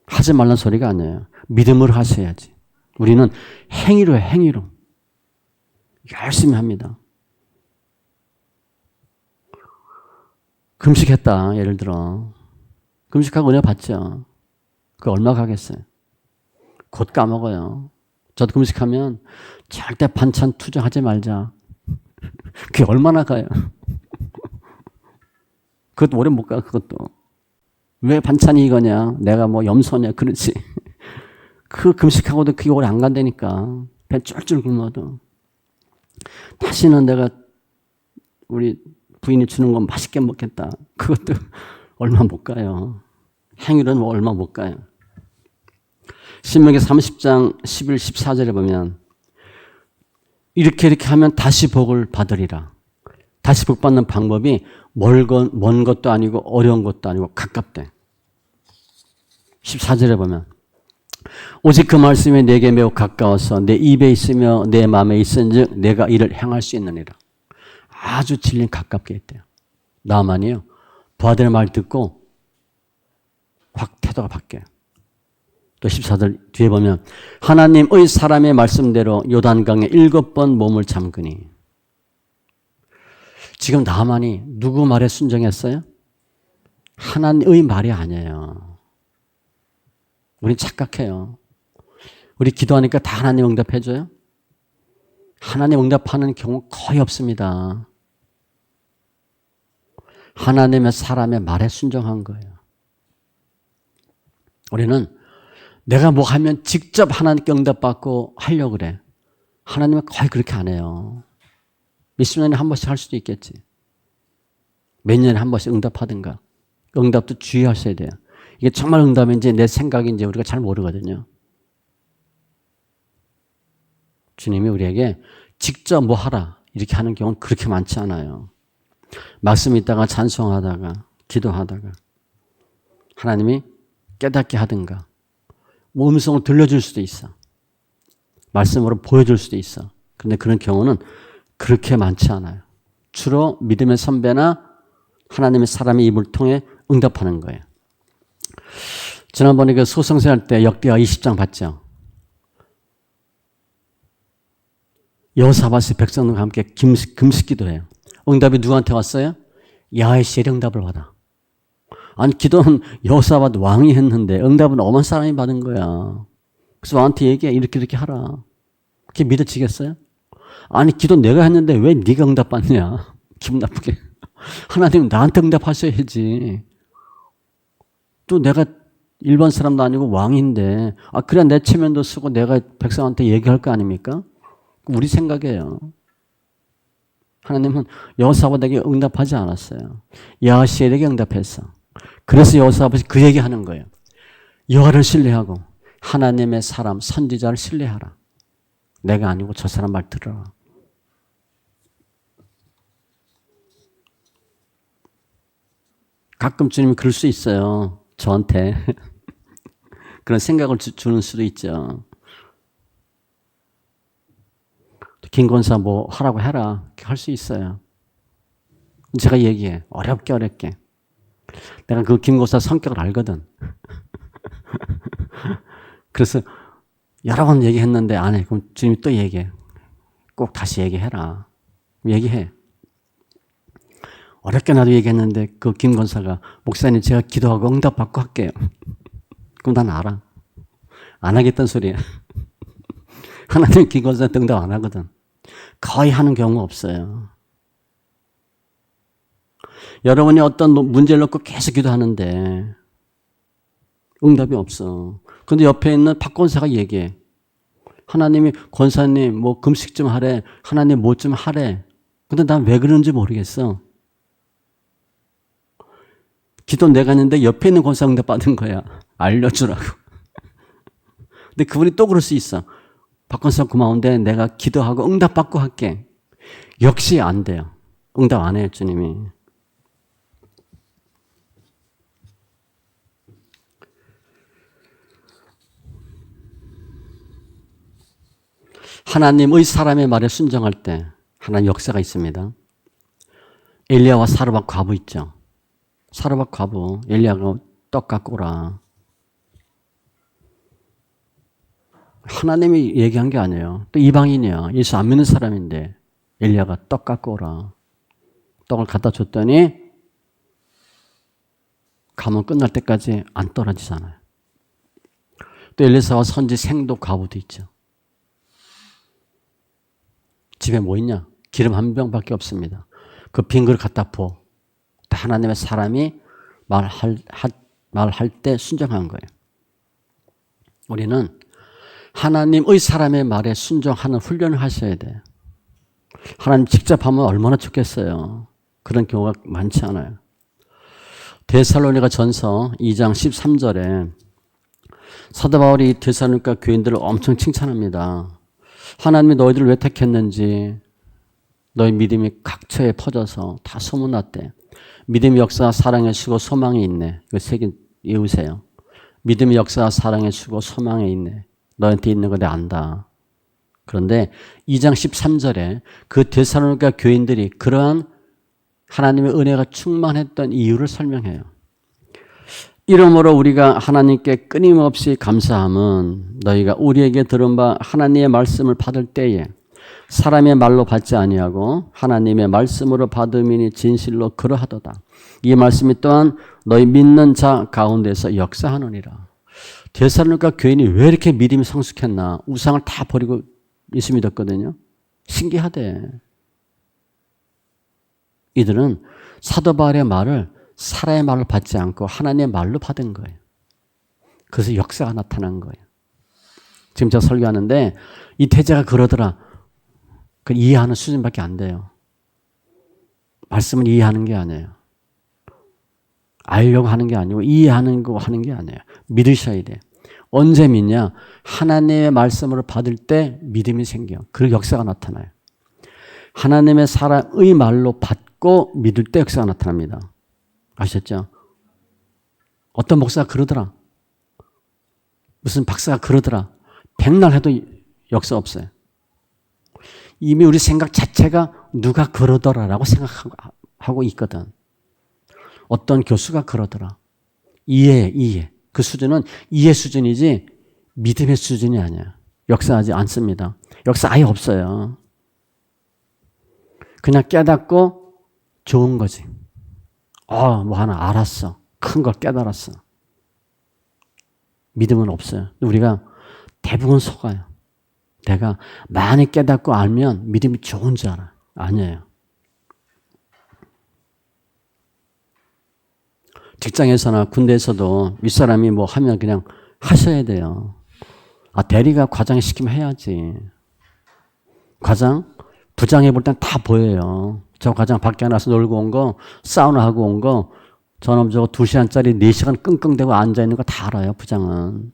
Speaker 1: 하지 말라는 소리가 아니에요. 믿음으로 하셔야지. 우리는 행위로 해요, 행위로. 열심히 합니다. 금식했다, 예를 들어. 금식하고 은혜 받죠. 그거 얼마 가겠어요? 곧 까먹어요. 저도 금식하면 절대 반찬 투정하지 말자. 그게 얼마나 가요? 그것도 오래 못 가, 그것도. 왜 반찬이 이거냐? 내가 뭐 염소냐? 그렇지. 그 금식하고도 그게 오래 안 간다니까. 배 쫄쫄 굶어도. 다시는 내가 우리 부인이 주는 건 맛있게 먹겠다. 그것도 얼마 못 가요. 행위로는 뭐 얼마 못 가요. 신명기 30장 11, 14절에 보면 이렇게 하면 다시 복을 받으리라. 다시 복 받는 방법이 먼 것도 아니고 어려운 것도 아니고 가깝대. 14절에 보면 오직 그 말씀이 내게 매우 가까워서 내 입에 있으며 내 마음에 있은즉 내가 이를 행할 수 있느니라. 아주 진리 가깝게 했대요. 나만이요. 부하들의 말 듣고 확 태도가 바뀌어요. 또 14절 뒤에 보면 하나님의 사람의 말씀대로 요단강에 7번 몸을 잠그니. 지금 나만이 누구 말에 순종했어요? 하나님의 말이 아니에요. 우린 착각해요. 우리 기도하니까 다 하나님 응답해줘요? 하나님 응답하는 경우 거의 없습니다. 하나님의 사람의 말에 순종한 거예요. 우리는 내가 뭐 하면 직접 하나님께 응답받고 하려고 그래. 하나님은 거의 그렇게 안 해요. 몇십 년에 한 번씩 할 수도 있겠지. 몇 년에 한 번씩 응답하든가. 응답도 주의하셔야 돼요. 이게 정말 응답인지 내 생각인지 우리가 잘 모르거든요. 주님이 우리에게 직접 뭐 하라 이렇게 하는 경우는 그렇게 많지 않아요. 말씀 있다가 찬송하다가 기도하다가 하나님이 깨닫게 하든가 뭐 음성을 들려줄 수도 있어. 말씀으로 보여줄 수도 있어. 그런데 그런 경우는 그렇게 많지 않아요. 주로 믿음의 선배나 하나님의 사람의 입을 통해 응답하는 거예요. 지난번에 그 소성세 할 때 역대하 20장 봤죠? 여호사밧이 백성들과 함께 금식 기도해요. 응답이 누구한테 왔어요? 야훼시엘이 응답을 받아. 아니 기도는 여호사밧 왕이 했는데 응답은 엄한 사람이 받은 거야. 그래서 왕한테 얘기해. 이렇게 하라. 그게 믿어지겠어요? 아니 기도 내가 했는데 왜 네가 응답 받냐. 기분 나쁘게. 하나님 나한테 응답하셔야지. 또 내가 일반 사람도 아니고 왕인데 그래야 내 체면도 쓰고 내가 백성한테 얘기할 거 아닙니까? 우리 생각이에요. 하나님은 여호사밧에게 응답하지 않았어요. 야훼시엘에게 응답했어. 그래서 여호사밧이 그 얘기하는 거예요. 여호와를 신뢰하고 하나님의 사람 선지자를 신뢰하라. 내가 아니고 저 사람 말 들어라. 가끔 주님이 그럴 수 있어요. 저한테 그런 생각을 주는 수도 있죠. 김 권사 뭐 하라고 해라. 할 수 있어요. 제가 얘기해. 어렵게. 내가 그 김 권사 성격을 알거든. 그래서 여러 번 얘기했는데 안 해. 그럼 주님이 또 얘기해. 꼭 다시 얘기해라. 얘기해. 어렵게 나도 얘기했는데 그 김 권사가 목사님 제가 기도하고 응답받고 할게요. 그럼 난 알아. 안 하겠다는 소리야. 하나님 김 권사한테 응답 안 하거든. 거의 하는 경우 없어요. 여러분이 어떤 문제를 놓고 계속 기도하는데 응답이 없어. 그런데 옆에 있는 박 권사가 얘기해. 하나님이 권사님 뭐 금식 좀 하래. 하나님 뭐 좀 하래. 근데 난 왜 그런지 모르겠어. 기도 내가 했는데 옆에 있는 권사 응답 받은 거야. 알려주라고. 근데 그분이 또 그럴 수 있어. 박 권사 고마운데 내가 기도하고 응답 받고 할게. 역시 안 돼요. 응답 안 해요, 주님이. 하나님의 사람의 말에 순종할 때 하나님 역사가 있습니다. 엘리야와 사르밧 과부 있죠. 사르밧 과부, 엘리야가 떡 갖고 오라. 하나님이 얘기한 게 아니에요. 또 이방인이야. 예수 안 믿는 사람인데 엘리야가 떡 갖고 오라. 떡을 갖다 줬더니 가문 끝날 때까지 안 떨어지잖아요. 또 엘리사와 선지 생도 과부도 있죠. 집에 뭐 있냐? 기름 한 병밖에 없습니다. 그 빈 그릇 갖다 부어. 하나님의 사람이 말할 때 순종한 거예요. 우리는 하나님의 사람의 말에 순종하는 훈련을 하셔야 돼요. 하나님 직접 하면 얼마나 좋겠어요. 그런 경우가 많지 않아요. 데살로니가 전서 2장 13절에 사도 바울이 데살로니가 교인들을 엄청 칭찬합니다. 하나님이 너희들을 왜 택했는지 너희 믿음이 각처에 퍼져서 다 소문났대. 믿음의 역사와 사랑의 수고 소망에 있네. 이거 세 개 외우세요. 믿음의 역사와 사랑의 수고 소망에 있네. 너한테 있는 거 내가 안다. 그런데 2장 13절에 그 데살로니가 교인들이 그러한 하나님의 은혜가 충만했던 이유를 설명해요. 이러므로 우리가 하나님께 끊임없이 감사함은 너희가 우리에게 들은 바 하나님의 말씀을 받을 때에 사람의 말로 받지 아니하고 하나님의 말씀으로 받음이니 진실로 그러하도다. 이 말씀이 또한 너희 믿는 자 가운데서 역사하느니라. 데살로니가 교인이 왜 이렇게 믿음이 성숙했나? 우상을 다 버리고 예수 믿었거든요. 신기하대. 이들은 사도 바울의 말을 사람의 말로 받지 않고 하나님의 말로 받은 거예요. 그래서 역사가 나타난 거예요. 지금 제가 설교하는데 이 태자가 그러더라. 그 이해하는 수준밖에 안 돼요. 말씀을 이해하는 게 아니에요. 알려고 하는 게 아니고 이해하는 거 하는 게 아니에요. 믿으셔야 돼요. 언제 믿냐? 하나님의 말씀으로 받을 때 믿음이 생겨. 그리고 역사가 나타나요. 하나님의 사람의 말로 받고 믿을 때 역사가 나타납니다. 아셨죠? 어떤 목사가 그러더라. 무슨 박사가 그러더라. 백날 해도 역사 없어요. 이미 우리 생각 자체가 누가 그러더라라고 생각하고 있거든. 어떤 교수가 그러더라. 이해. 그 수준은 이해 수준이지 믿음의 수준이 아니야. 역사하지 않습니다. 역사 아예 없어요. 그냥 깨닫고 좋은 거지. 뭐 하나 알았어. 큰 걸 깨달았어. 믿음은 없어요. 우리가 대부분 속아요. 내가 많이 깨닫고 알면 믿음이 좋은 줄 알아. 아니에요. 직장에서나 군대에서도 윗사람이 뭐 하면 그냥 하셔야 돼요. 대리가 과장 시키면 해야지. 과장, 부장해 볼 땐 다 보여요. 저 과장 밖에 나가서 놀고 온 거, 사우나 하고 온 거, 저놈 저거 2시간짜리 4시간 끙끙대고 앉아있는 거 다 알아요, 부장은.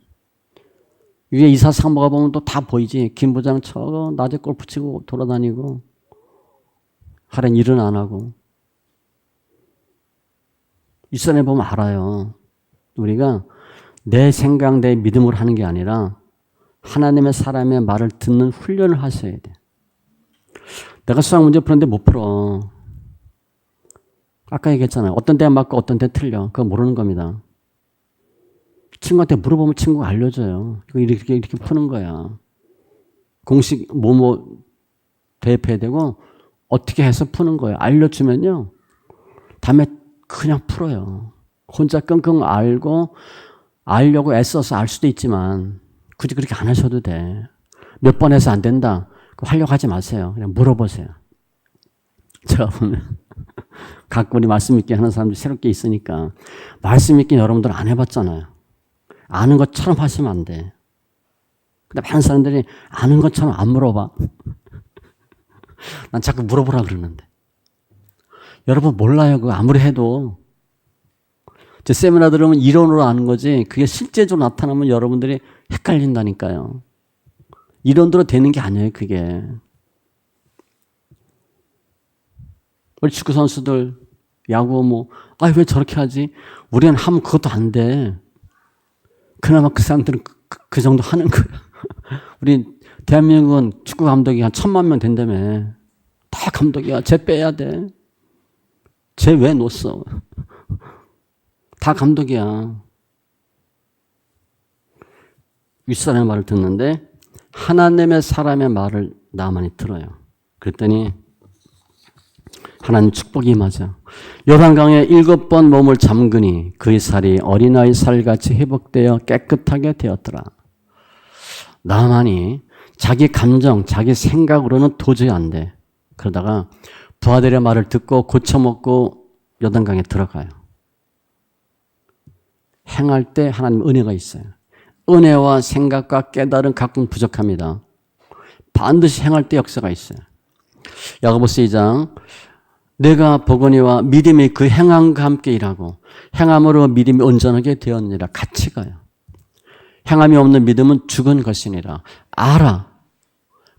Speaker 1: 위에 이사 상무가 보면 또 다 보이지. 김 부장 저거 낮에 골프 치고 돌아다니고, 하루는 일은 안 하고. 윗선에 보면 알아요. 우리가 내 생각, 내 믿음으로 하는 게 아니라 하나님의 사람의 말을 듣는 훈련을 하셔야 돼. 내가 수학 문제 푸는데 못 풀어. 아까 얘기했잖아요. 어떤 데 맞고 어떤 데 틀려. 그거 모르는 겁니다. 친구한테 물어보면 친구가 알려줘요. 이렇게 푸는 거야. 공식 뭐뭐 대입해야 되고 어떻게 해서 푸는 거예요. 알려주면요. 다음에 그냥 풀어요. 혼자 끙끙 알려고 애써서 알 수도 있지만 굳이 그렇게 안 하셔도 돼. 몇 번 해서 안 된다. 하려고 하지 마세요. 그냥 물어보세요. 제가 보면 가끔 우리 말씀 있게 하는 사람들이 새롭게 있으니까 말씀 있게 여러분들 안 해봤잖아요. 아는 것처럼 하시면 안 돼. 근데 많은 사람들이 아는 것처럼 안 물어봐. 난 자꾸 물어보라 그러는데. 여러분 몰라요. 그거 아무리 해도. 제 세미나 들으면 이론으로 아는 거지 그게 실제적으로 나타나면 여러분들이 헷갈린다니까요. 이론대로 되는 게 아니에요, 그게. 우리 축구 선수들, 야구 왜 저렇게 하지? 우리는 하면 그것도 안 돼. 그나마 그 사람들은 그 정도 하는 거야. 우리 대한민국은 축구 감독이 한 1,000만 명 된다며. 다 감독이야. 쟤 빼야 돼. 쟤 왜 놓았어? 다 감독이야. 윗사람의 말을 듣는데 하나님의 사람의 말을 나만이 들어요. 그랬더니 하나님 축복이 임하죠. 요단강에 7번 몸을 잠그니 그의 살이 어린아이 살같이 회복되어 깨끗하게 되었더라. 나만이 자기 감정, 자기 생각으로는 도저히 안 돼. 그러다가 부하들의 말을 듣고 고쳐먹고 요단강에 들어가요. 행할 때 하나님 은혜가 있어요. 은혜와 생각과 깨달음 가끔 부족합니다. 반드시 행할 때 역사가 있어요. 야고보서 2장 내가 보거니와 믿음이 그 행함과 함께 일하고 행함으로 믿음이 온전하게 되었느니라. 같이 가요. 행함이 없는 믿음은 죽은 것이니라. 알아.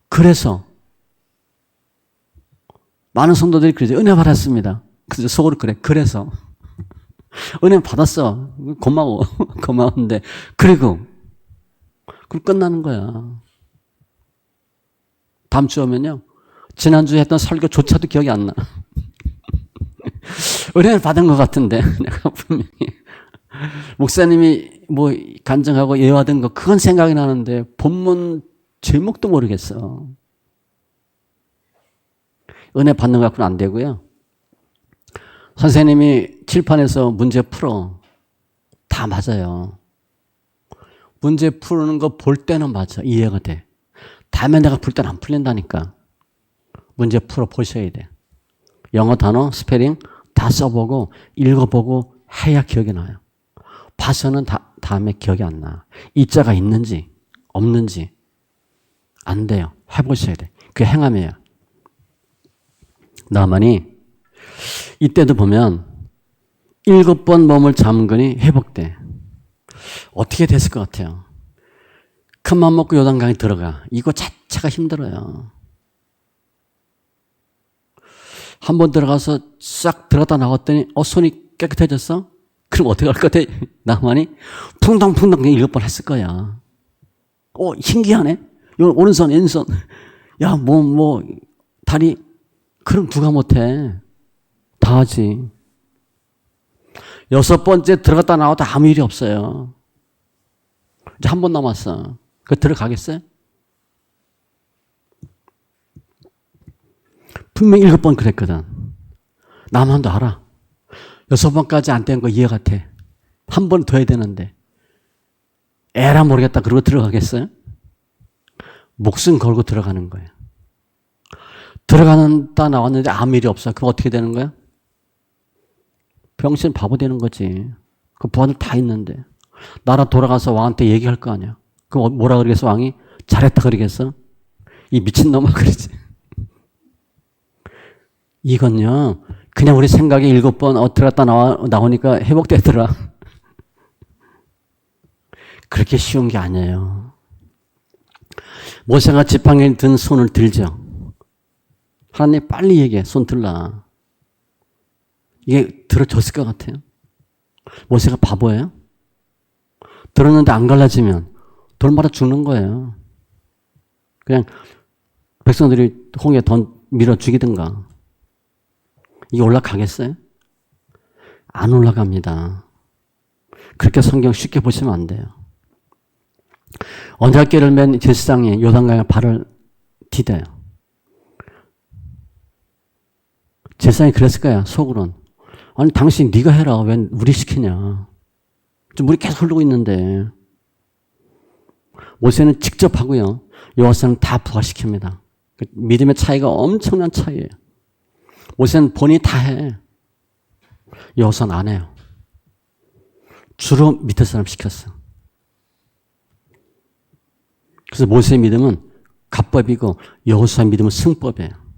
Speaker 1: 그래서 많은 성도들이 그러죠. 은혜 받았습니다. 그래서 속으로 그래. 그래서 은혜 받았어. 고마워. 고마운데 그리고 그럼 끝나는 거야. 다음 주 오면요. 지난주에 했던 설교조차도 기억이 안 나. 은혜를 받은 것 같은데 내가 분명히 목사님이 간증하고 예화된 거 그건 생각이 나는데 본문 제목도 모르겠어. 은혜 받는 것 갖고는 안 되고요. 선생님이 칠판에서 문제 풀어. 다 맞아요. 문제 푸는 거 볼 때는 맞아. 이해가 돼. 다음에 내가 풀 때는 안 풀린다니까. 문제 풀어 보셔야 돼. 영어 단어, 스페링 다 써보고 읽어보고 해야 기억이 나요. 봐서는 다음에 기억이 안 나. 이자가 있는지 없는지 안 돼요. 해보셔야 돼. 그게 행함이에요. 나만이 이때도 보면 7번 몸을 잠그니 회복돼. 어떻게 됐을 것 같아요? 큰맘 먹고 요단강에 들어가. 이거 자체가 힘들어요. 한번 들어가서 싹 들어갔다 나왔더니 손이 깨끗해졌어? 그럼 어떻게 할 것 같아? 나만이 풍덩풍덩 7번 했을 거야. 신기하네? 오른손 왼손 야 다리 그럼 누가 못해? 다 하지. 6번째 들어갔다 나와도 아무 일이 없어요. 이제 한 번 남았어. 들어가겠어요? 분명히 7번 그랬거든. 나만도 알아. 6번까지 안 된 거 이해 같아. 한 번 더 해야 되는데. 에라 모르겠다. 그러고 들어가겠어요? 목숨 걸고 들어가는 거예요. 들어가다 나왔는데 아무 일이 없어. 그럼 어떻게 되는 거야? 병신 바보 되는 거지. 그 부하들 다 있는데. 나라 돌아가서 왕한테 얘기할 거 아니야. 그럼 뭐라 그러겠어, 왕이? 잘했다 그러겠어? 이 미친놈아 그러지. 이건요, 그냥 우리 생각에 7번 들어갔다 나오니까 회복되더라. 그렇게 쉬운 게 아니에요. 모세가 지팡이에 든 손을 들죠. 하나님 빨리 얘기해. 손 들라. 이게 들어줬을 것 같아요. 모세가 바보예요? 들었는데 안 갈라지면 돌 맞아 죽는 거예요. 그냥 백성들이 홍해 밀어 죽이든가. 이게 올라가겠어요? 안 올라갑니다. 그렇게 성경 쉽게 보시면 안 돼요. 언약궤를 맨 제사장이 요단강에 발을 디뎌요. 제사장이 그랬을 거야, 속으로는. 아니, 당신 네가 해라. 왜 우리 시키냐. 물이 계속 흐르고 있는데. 모세는 직접 하고요. 여호와는 다 부활시킵니다. 믿음의 차이가 엄청난 차이예요. 모세는 본인이 다 해. 여호와는 안 해요. 주로 밑에 사람 시켰어. 그래서 모세의 믿음은 갑법이고 여호수아의 믿음은 승법이에요.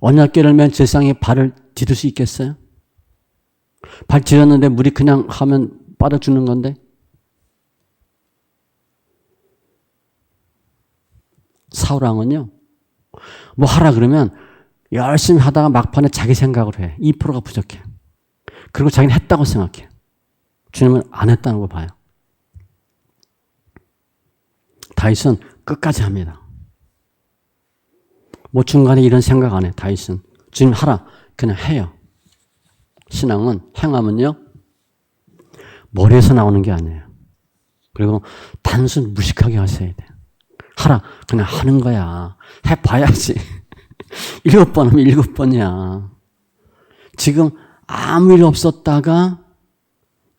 Speaker 1: 언약궤를 맨 제사장이 발을 디딜 수 있겠어요? 발 지었는데 물이 그냥 하면 빠져 죽는 건데? 사울왕은요, 뭐 하라 그러면 열심히 하다가 막판에 자기 생각을 해. 2%가 부족해. 그리고 자기는 했다고 생각해. 주님은 안 했다는 거 봐요. 다윗은 끝까지 합니다. 뭐 중간에 이런 생각 안 해. 다윗은 주님 하라. 그냥 해요. 신앙은 행하면요 머리에서 나오는 게 아니에요. 그리고 단순 무식하게 하셔야 돼요. 하라. 그냥 하는 거야. 해봐야지. 7번 하면 7번이야. 지금 아무 일 없었다가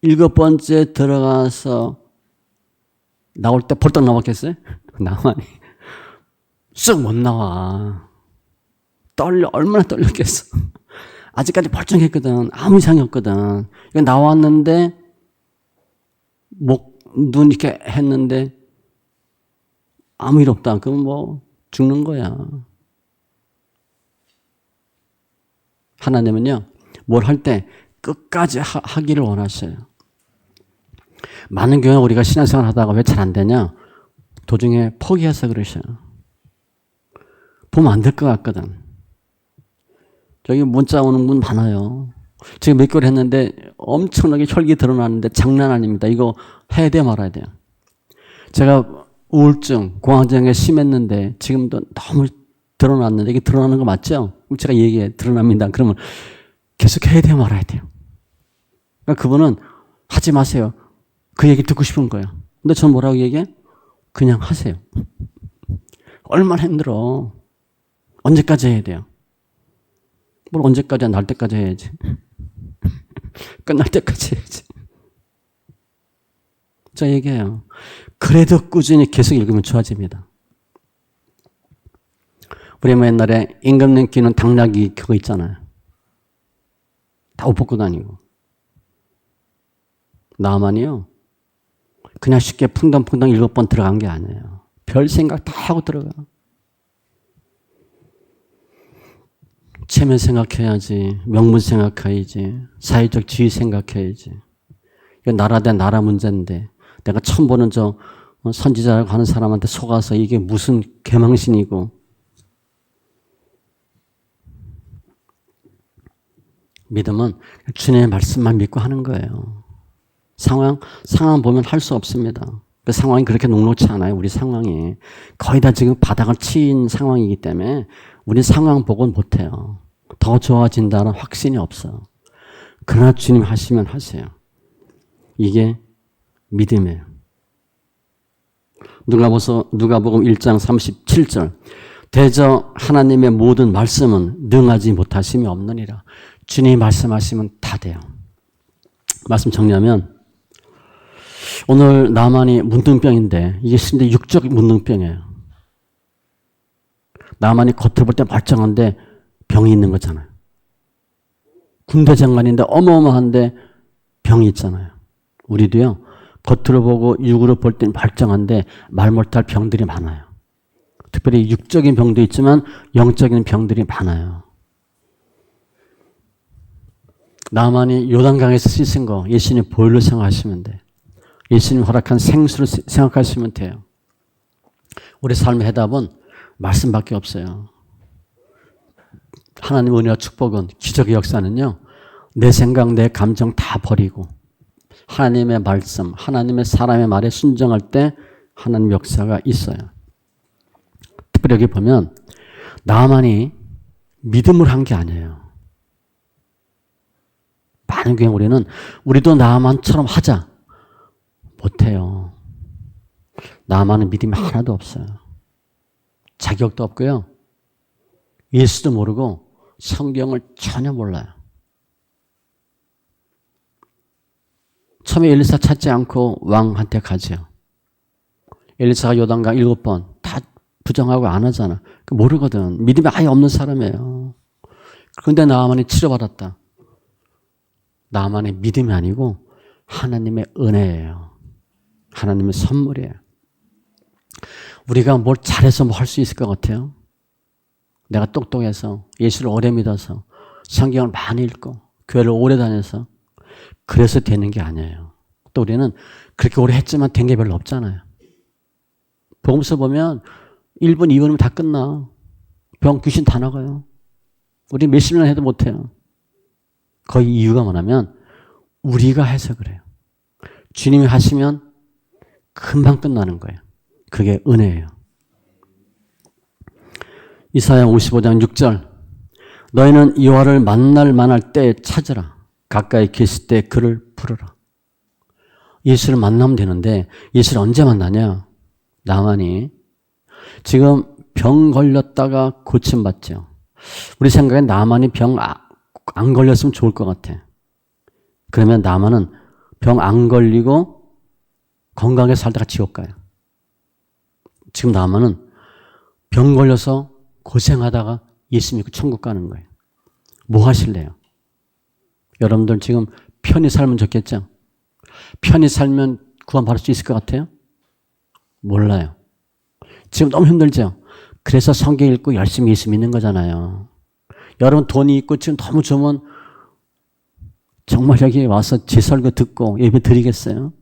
Speaker 1: 7번째 들어가서 나올 때 벌떡 나왔겠어요? 나만이 쑥 못 나와. 얼마나 떨렸겠어. 아직까지 멀쩡했거든. 아무 이상이 없거든. 이거 나왔는데 눈 이렇게 했는데 아무 일 없다. 그럼 뭐 죽는 거야. 하나님은요, 뭘 할 때 끝까지 하기를 원하셔요. 많은 경우 우리가 신앙생활 하다가 왜 잘 안 되냐? 도중에 포기해서 그러셔요. 보면 안 될 것 같거든. 저기 문자 오는 분 많아요. 지금 몇 개월 했는데 엄청나게 혈기 드러나는데 장난 아닙니다. 이거 해야 돼 말아야 돼요. 제가 우울증, 공황장애 심했는데 지금도 너무 드러났는데 이게 드러나는 거 맞죠? 제가 얘기해 드러납니다. 그러면 계속 해야 돼 말아야 돼요. 그러니까 그분은 하지 마세요. 그 얘기 듣고 싶은 거예요. 근데 저는 뭐라고 얘기해? 그냥 하세요. 얼마나 힘들어. 언제까지 해야 돼요? 뭘 언제까지야? 날 때까지 해야지. 끝날 때까지 해야지. 저 얘기해요. 그래도 꾸준히 계속 읽으면 좋아집니다. 우리 뭐 옛날에 임금님 끼는 당나귀 그거 있잖아요. 다 옷 벗고 다니고. 나만이요. 그냥 쉽게 풍덩풍덩 7번 들어간 게 아니에요. 별 생각 다 하고 들어가. 체면 생각해야지. 명분 생각해야지. 사회적 지위 생각해야지. 이거 나라 대 나라 문제인데 내가 처음 보는 저 선지자라고 하는 사람한테 속아서 이게 무슨 개망신이고. 믿음은 주님의 말씀만 믿고 하는 거예요. 상황 보면 할 수 없습니다. 그 상황이 그렇게 녹록지 않아요. 우리 상황이. 거의 다 지금 바닥을 치인 상황이기 때문에 우리 상황 보고는 못해요. 더 좋아진다는 확신이 없어. 그러나 주님 하시면 하세요. 이게 믿음이에요. 누가복음 1장 37절. 대저 하나님의 모든 말씀은 능하지 못하심이 없느니라. 주님이 말씀하시면 다 돼요. 말씀 정리하면 오늘 나만이 문둥병인데 이게 실제 육적 문둥병이에요. 나만이 겉으로 볼 때 멀쩡한데 병이 있는 거잖아요. 군대 장관인데 어마어마한데 병이 있잖아요. 우리도요. 겉으로 보고 육으로 볼 때 멀쩡한데 말 못할 병들이 많아요. 특별히 육적인 병도 있지만 영적인 병들이 많아요. 나만이 요단강에서 씻은 거 예수님 보혈로 생각하시면 돼. 예수님 허락한 생수로 생각하시면 돼요. 우리 삶의 해답은 말씀밖에 없어요. 하나님의 은혜와 축복은 기적의 역사는요. 내 생각, 내 감정 다 버리고 하나님의 말씀, 하나님의 사람의 말에 순종할 때 하나님 역사가 있어요. 특별히 여기 보면 나만이 믿음을 한 게 아니에요. 많은 경우 우리도 나만처럼 하자. 못해요. 나만은 믿음이 하나도 없어요. 자격도 없고요. 예수도 모르고 성경을 전혀 몰라요. 처음에 엘리사 찾지 않고 왕한테 가죠. 엘리사가 요단강 7번 다 부정하고 안 하잖아. 모르거든. 믿음이 아예 없는 사람이에요. 그런데 나만이 치료받았다. 나만의 믿음이 아니고 하나님의 은혜예요. 하나님의 선물이에요. 우리가 뭘 잘해서 뭐 할 수 있을 것 같아요? 내가 똑똑해서 예수를 오래 믿어서 성경을 많이 읽고 교회를 오래 다녀서 그래서 되는 게 아니에요. 또 우리는 그렇게 오래 했지만 된 게 별로 없잖아요. 복음서 보면 1분, 2분이면 다 끝나. 병, 귀신 다 나가요. 우리 몇십 년 해도 못해요. 거의 이유가 뭐냐면 우리가 해서 그래요. 주님이 하시면 금방 끝나는 거예요. 그게 은혜예요. 이사야 55장 6절 너희는 여호와를 만날 만할 때에 찾으라. 가까이 계실 때 그를 부르라. 예수를 만나면 되는데 예수를 언제 만나냐? 나만이 지금 병 걸렸다가 고침받죠. 우리 생각엔 나만이 병 안 걸렸으면 좋을 것 같아. 그러면 나만은 병 안 걸리고 건강하게 살다가 지옥 가요. 지금 나만은 병 걸려서 고생하다가 예수 믿고 천국 가는 거예요. 뭐 하실래요? 여러분들 지금 편히 살면 좋겠죠? 편히 살면 구원받을 수 있을 것 같아요? 몰라요. 지금 너무 힘들죠? 그래서 성경 읽고 열심히 예수 믿는 거잖아요. 여러분 돈이 있고 지금 너무 좋으면 정말 여기 와서 제 설교 듣고 예배 드리겠어요?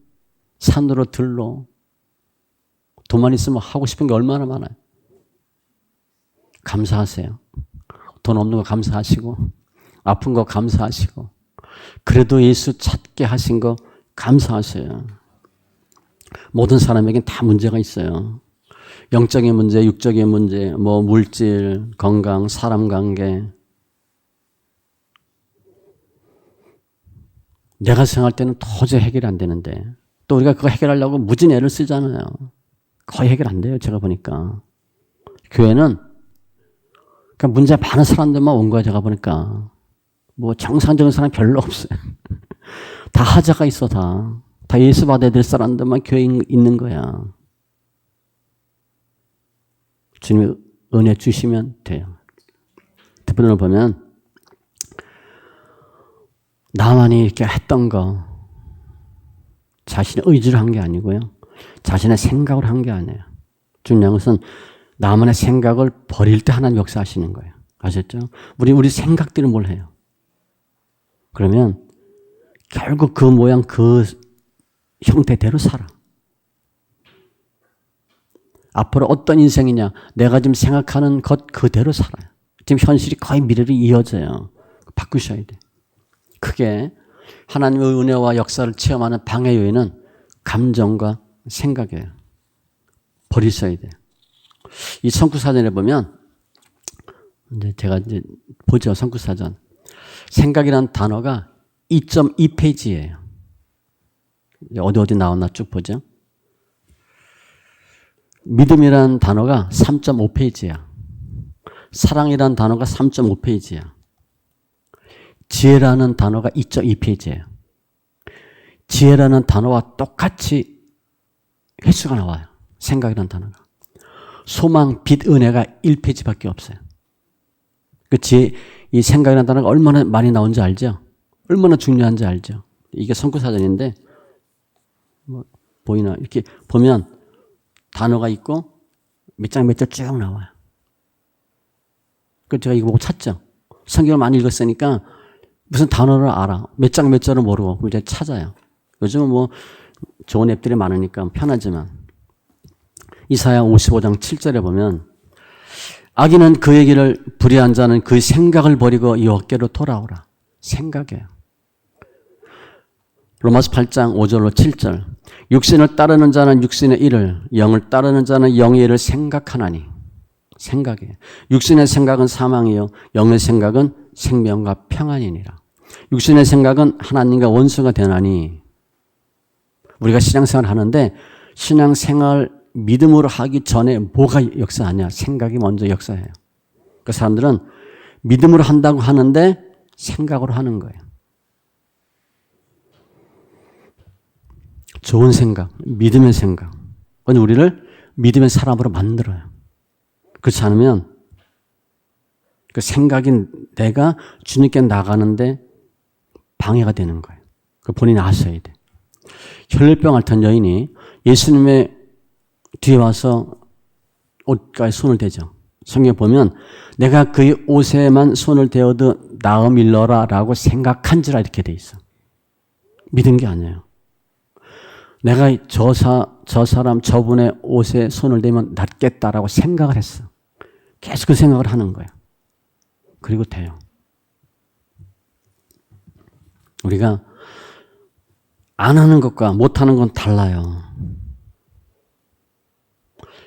Speaker 1: 산으로 들로 돈만 있으면 하고 싶은 게 얼마나 많아요. 감사하세요. 돈 없는 거 감사하시고 아픈 거 감사하시고 그래도 예수 찾게 하신 거 감사하세요. 모든 사람에겐 다 문제가 있어요. 영적인 문제, 육적인 문제, 뭐 물질, 건강, 사람 관계. 내가 생각할 때는 도저히 해결이 안 되는데 또 우리가 그거 해결하려고 무진 애를 쓰잖아요. 거의 해결 안 돼요. 제가 보니까. 교회는 그러니까 문제 많은 사람들만 온 거야. 제가 보니까. 뭐 정상적인 사람 별로 없어요. 다 하자가 있어. 다 예수 받아야 될 사람들만 교회에 있는 거야. 주님이 은혜 주시면 돼요. 대부분을 보면 나만이 이렇게 했던 거 자신의 의지로 한 게 아니고요. 자신의 생각으로 한 게 아니에요. 중요한 것은 나만의 생각을 버릴 때 하나님 역사하시는 거예요. 아셨죠? 우리 생각들은 뭘 해요? 그러면 결국 그 모양 그 형태대로 살아. 앞으로 어떤 인생이냐? 내가 지금 생각하는 것 그대로 살아요. 지금 현실이 거의 미래로 이어져요. 바꾸셔야 돼. 크게 하나님의 은혜와 역사를 체험하는 방해 요인은 감정과 생각이에요. 버리셔야 돼요. 이 성구사전에 보면 제가 이제 보죠. 성구사전. 생각이라는 단어가 2.2페이지예요. 어디 나왔나 쭉 보죠. 믿음이라는 단어가 3.5페이지야. 사랑이라는 단어가 3.5페이지야. 지혜라는 단어가 2.2페이지예요. 지혜라는 단어와 똑같이 횟수가 나와요. 생각이라는 단어가. 소망, 빛, 은혜가 1페이지밖에 없어요. 그 지혜, 이 생각이라는 단어가 얼마나 많이 나온지 알죠? 얼마나 중요한지 알죠? 이게 성구사전인데 뭐 보이나? 이렇게 보면 단어가 있고 몇 장 몇 절 쭉 나와요. 그래서 제가 이거 보고 찾죠. 성경을 많이 읽었으니까 무슨 단어를 알아. 몇 장 몇 절을 모르고 그럼 이제 찾아요. 요즘은 뭐 좋은 앱들이 많으니까 편하지만 이사야 55장 7절에 보면 악인은 그의 길을 불의한 자는 그 생각을 버리고 여호와께로 돌아오라. 생각이에요. 로마서 8장 5절로 7절 육신을 따르는 자는 육신의 일을 영을 따르는 자는 영의 일을 생각하나니 생각이에요. 육신의 생각은 사망이요 영의 생각은 생명과 평안이니라. 육신의 생각은 하나님과 원수가 되나니 우리가 신앙생활을 하는데 신앙생활 믿음으로 하기 전에 뭐가 역사하냐? 생각이 먼저 역사해요. 그 사람들은 믿음으로 한다고 하는데 생각으로 하는 거예요. 좋은 생각, 믿음의 생각. 그건 우리를 믿음의 사람으로 만들어요. 그렇지 않으면 그 생각인 내가 주님께 나가는데 방해가 되는 거예요. 그 본인이 아셔야 돼. 혈류병 앓던 여인이 예수님의 뒤에 와서 옷가에 손을 대죠. 성경에 보면 내가 그의 옷에만 손을 대어도 나음 일러라 라고 생각한지라 이렇게 돼 있어. 믿은 게 아니에요. 내가 저 사람 저분의 옷에 손을 대면 낫겠다라고 생각을 했어. 계속 그 생각을 하는 거예요. 그리고 돼요. 우리가 안 하는 것과 못 하는 건 달라요.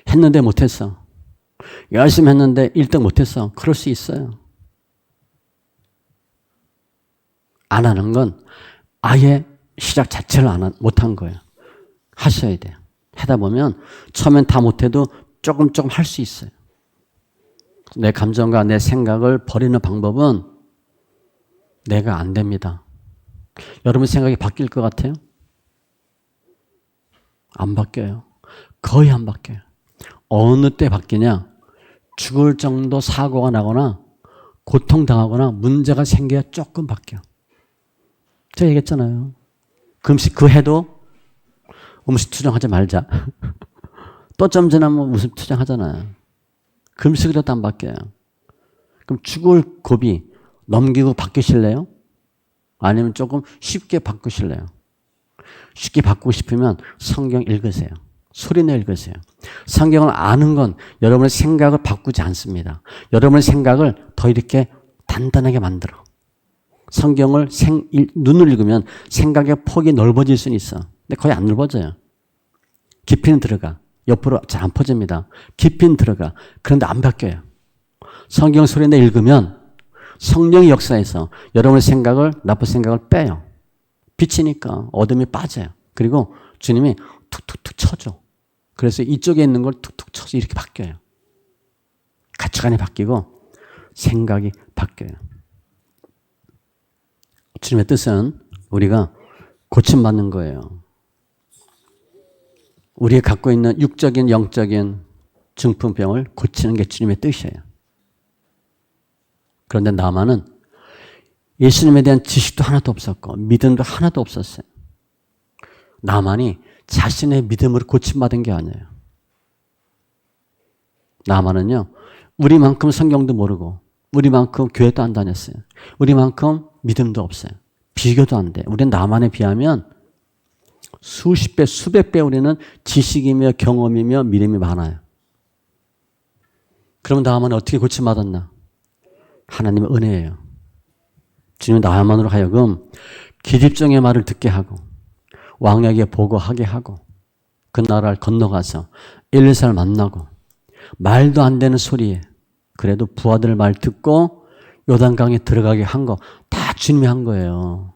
Speaker 1: 했는데 못했어. 열심히 했는데 1등 못했어. 그럴 수 있어요. 안 하는 건 아예 시작 자체를 못한 거예요. 하셔야 돼요. 하다 보면 처음엔 다 못해도 조금 할 수 있어요. 내 감정과 내 생각을 버리는 방법은 내가 안 됩니다. 여러분 생각이 바뀔 것 같아요? 안 바뀌어요. 거의 안 바뀌어요. 어느 때 바뀌냐? 죽을 정도 사고가 나거나 고통당하거나 문제가 생겨야 조금 바뀌어. 제가 얘기했잖아요. 금식 그 해도 음식 투정하지 말자. 또 좀 지나면 음식 투정하잖아요. 금식이라도 안 바뀌어요. 그럼 죽을 고비 넘기고 바뀌실래요? 아니면 조금 쉽게 바꾸실래요? 쉽게 바꾸고 싶으면 성경 읽으세요. 소리내 읽으세요. 성경을 아는 건 여러분의 생각을 바꾸지 않습니다. 여러분의 생각을 더 이렇게 단단하게 만들어. 성경을 눈을 읽으면 생각의 폭이 넓어질 수는 있어. 근데 거의 안 넓어져요. 깊이는 들어가. 옆으로 잘 안 퍼집니다. 깊이는 들어가. 그런데 안 바뀌어요. 성경 소리내 읽으면 성령의 역사에서 여러분의 생각을, 나쁜 생각을 빼요. 빛이니까 어둠이 빠져요. 그리고 주님이 툭툭툭 쳐줘. 그래서 이쪽에 있는 걸 툭툭 쳐서 이렇게 바뀌어요. 가치관이 바뀌고 생각이 바뀌어요. 주님의 뜻은 우리가 고침받는 거예요. 우리가 갖고 있는 육적인 영적인 중풍병을 고치는 게 주님의 뜻이에요. 그런데 나만은 예수님에 대한 지식도 하나도 없었고 믿음도 하나도 없었어요. 나만이 자신의 믿음으로 고침받은 게 아니에요. 나만은요, 우리만큼 성경도 모르고 우리만큼 교회도 안 다녔어요. 우리만큼 믿음도 없어요. 비교도 안 돼. 우리는 나만에 비하면 수십 배, 수백 배 우리는 지식이며 경험이며 믿음이 많아요. 그럼 나만 어떻게 고침받았나? 하나님의 은혜예요. 주님은 나만으로 하여금 기집종의 말을 듣게 하고 왕에게 보고하게 하고 그 나라를 건너가서 엘리사를 만나고 말도 안 되는 소리에 그래도 부하들 말 듣고 요단강에 들어가게 한 거 다 주님이 한 거예요.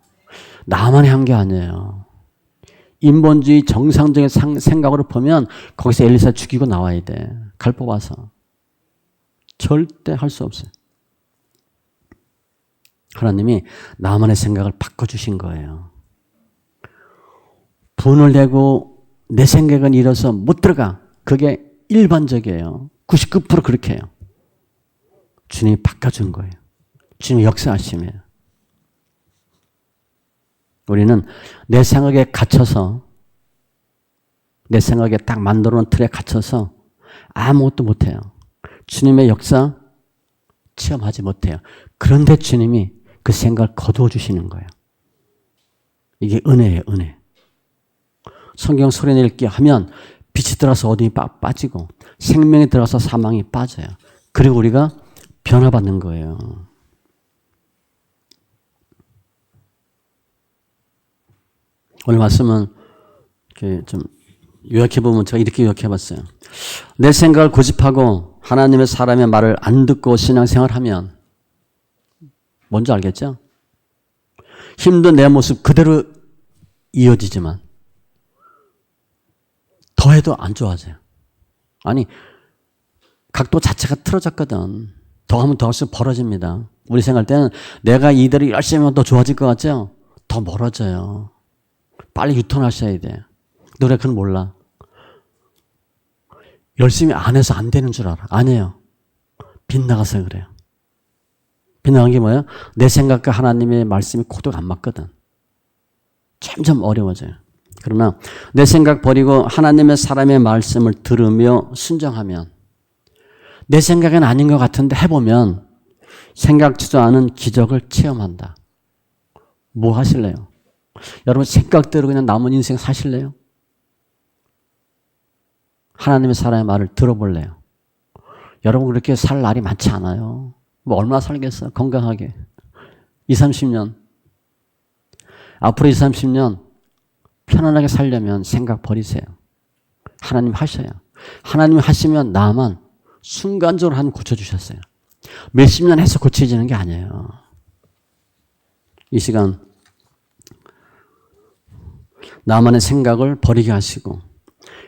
Speaker 1: 나만이 한 게 아니에요. 인본주의 정상적인 생각으로 보면 거기서 엘리사 죽이고 나와야 돼. 갈 뽑아서. 절대 할 수 없어요. 하나님이 나만의 생각을 바꿔주신 거예요. 분을 내고 내 생각은 이뤄서 못 들어가. 그게 일반적이에요. 99% 그렇게 해요. 주님이 바꿔준 거예요. 주님이 역사하심이에요. 우리는 내 생각에 갇혀서 내 생각에 딱 만들어 놓은 틀에 갇혀서 아무것도 못해요. 주님의 역사 체험하지 못해요. 그런데 주님이 그 생각을 거두어 주시는 거예요. 이게 은혜예요, 은혜. 성경 소리 읽기 하면 빛이 들어서 어둠이 빠지고 생명이 들어서 사망이 빠져요. 그리고 우리가 변화받는 거예요. 오늘 말씀은 이렇게 좀 요약해보면 제가 이렇게 요약해봤어요. 내 생각을 고집하고 하나님의 사람의 말을 안 듣고 신앙생활하면 뭔지 알겠죠? 힘든 내 모습 그대로 이어지지만 더해도 안 좋아져요. 아니 각도 자체가 틀어졌거든. 더 하면 더 할수록 벌어집니다. 우리 생각할 때는 내가 이대로 열심히 하면 더 좋아질 것 같죠? 더 멀어져요. 빨리 유턴하셔야 돼. 너네 그건 몰라. 열심히 안 해서 안 되는 줄 알아. 아니에요. 빗나가서 그래요. 빗나간 게 뭐예요? 내 생각과 하나님의 말씀이 코드가 안 맞거든. 점점 어려워져요. 그러나 내 생각 버리고 하나님의 사람의 말씀을 들으며 순종하면 내 생각은 아닌 것 같은데 해보면 생각지도 않은 기적을 체험한다. 뭐 하실래요? 여러분 생각대로 그냥 남은 인생 사실래요? 하나님의 사람의 말을 들어볼래요? 여러분 그렇게 살 날이 많지 않아요. 뭐 얼마나 살겠어요? 건강하게. 20, 30년. 앞으로 20, 30년 편안하게 살려면 생각 버리세요. 하나님 하셔요. 하나님 하시면 나만 순간적으로 하나님 고쳐주셨어요. 몇십 년 해서 고쳐지는 게 아니에요. 이 시간 나만의 생각을 버리게 하시고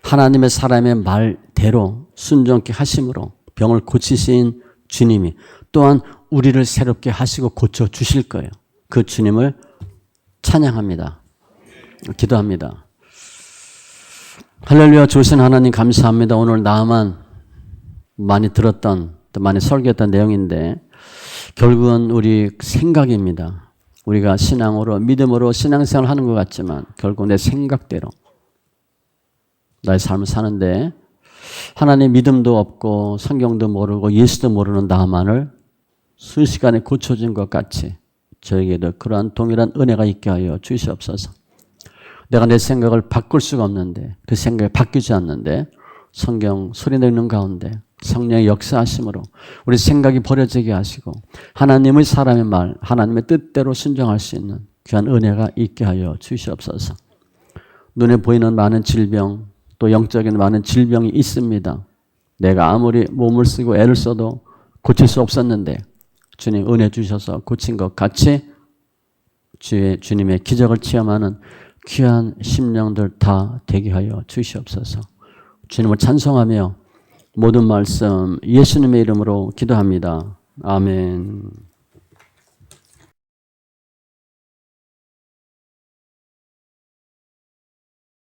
Speaker 1: 하나님의 사람의 말대로 순종케 하심으로 병을 고치신 주님이 또한 우리를 새롭게 하시고 고쳐주실 거예요. 그 주님을 찬양합니다. 기도합니다. 할렐루야. 좋으신 하나님 감사합니다. 오늘 나만 많이 들었던 또 많이 설교했던 내용인데 결국은 우리 생각입니다. 우리가 신앙으로 믿음으로 신앙생활을 하는 것 같지만 결국 내 생각대로 나의 삶을 사는데 하나님 믿음도 없고 성경도 모르고 예수도 모르는 나만을 순식간에 고쳐준 것 같이 저에게도 그러한 동일한 은혜가 있게 하여 주시옵소서. 내가 내 생각을 바꿀 수가 없는데 그 생각이 바뀌지 않는데 성경 소리 내는 가운데 성령의 역사하심으로 우리 생각이 버려지게 하시고 하나님의 사람의 말, 하나님의 뜻대로 순종할 수 있는 귀한 은혜가 있게 하여 주시옵소서. 눈에 보이는 많은 질병 또 영적인 많은 질병이 있습니다. 내가 아무리 몸을 쓰고 애를 써도 고칠 수 없었는데 주님 은혜 주셔서 고친 것 같이 주님의 기적을 체험하는 귀한 심령들 다 되게 하여 주시옵소서. 주님을 찬송하며 모든 말씀 예수님의 이름으로 기도합니다. 아멘.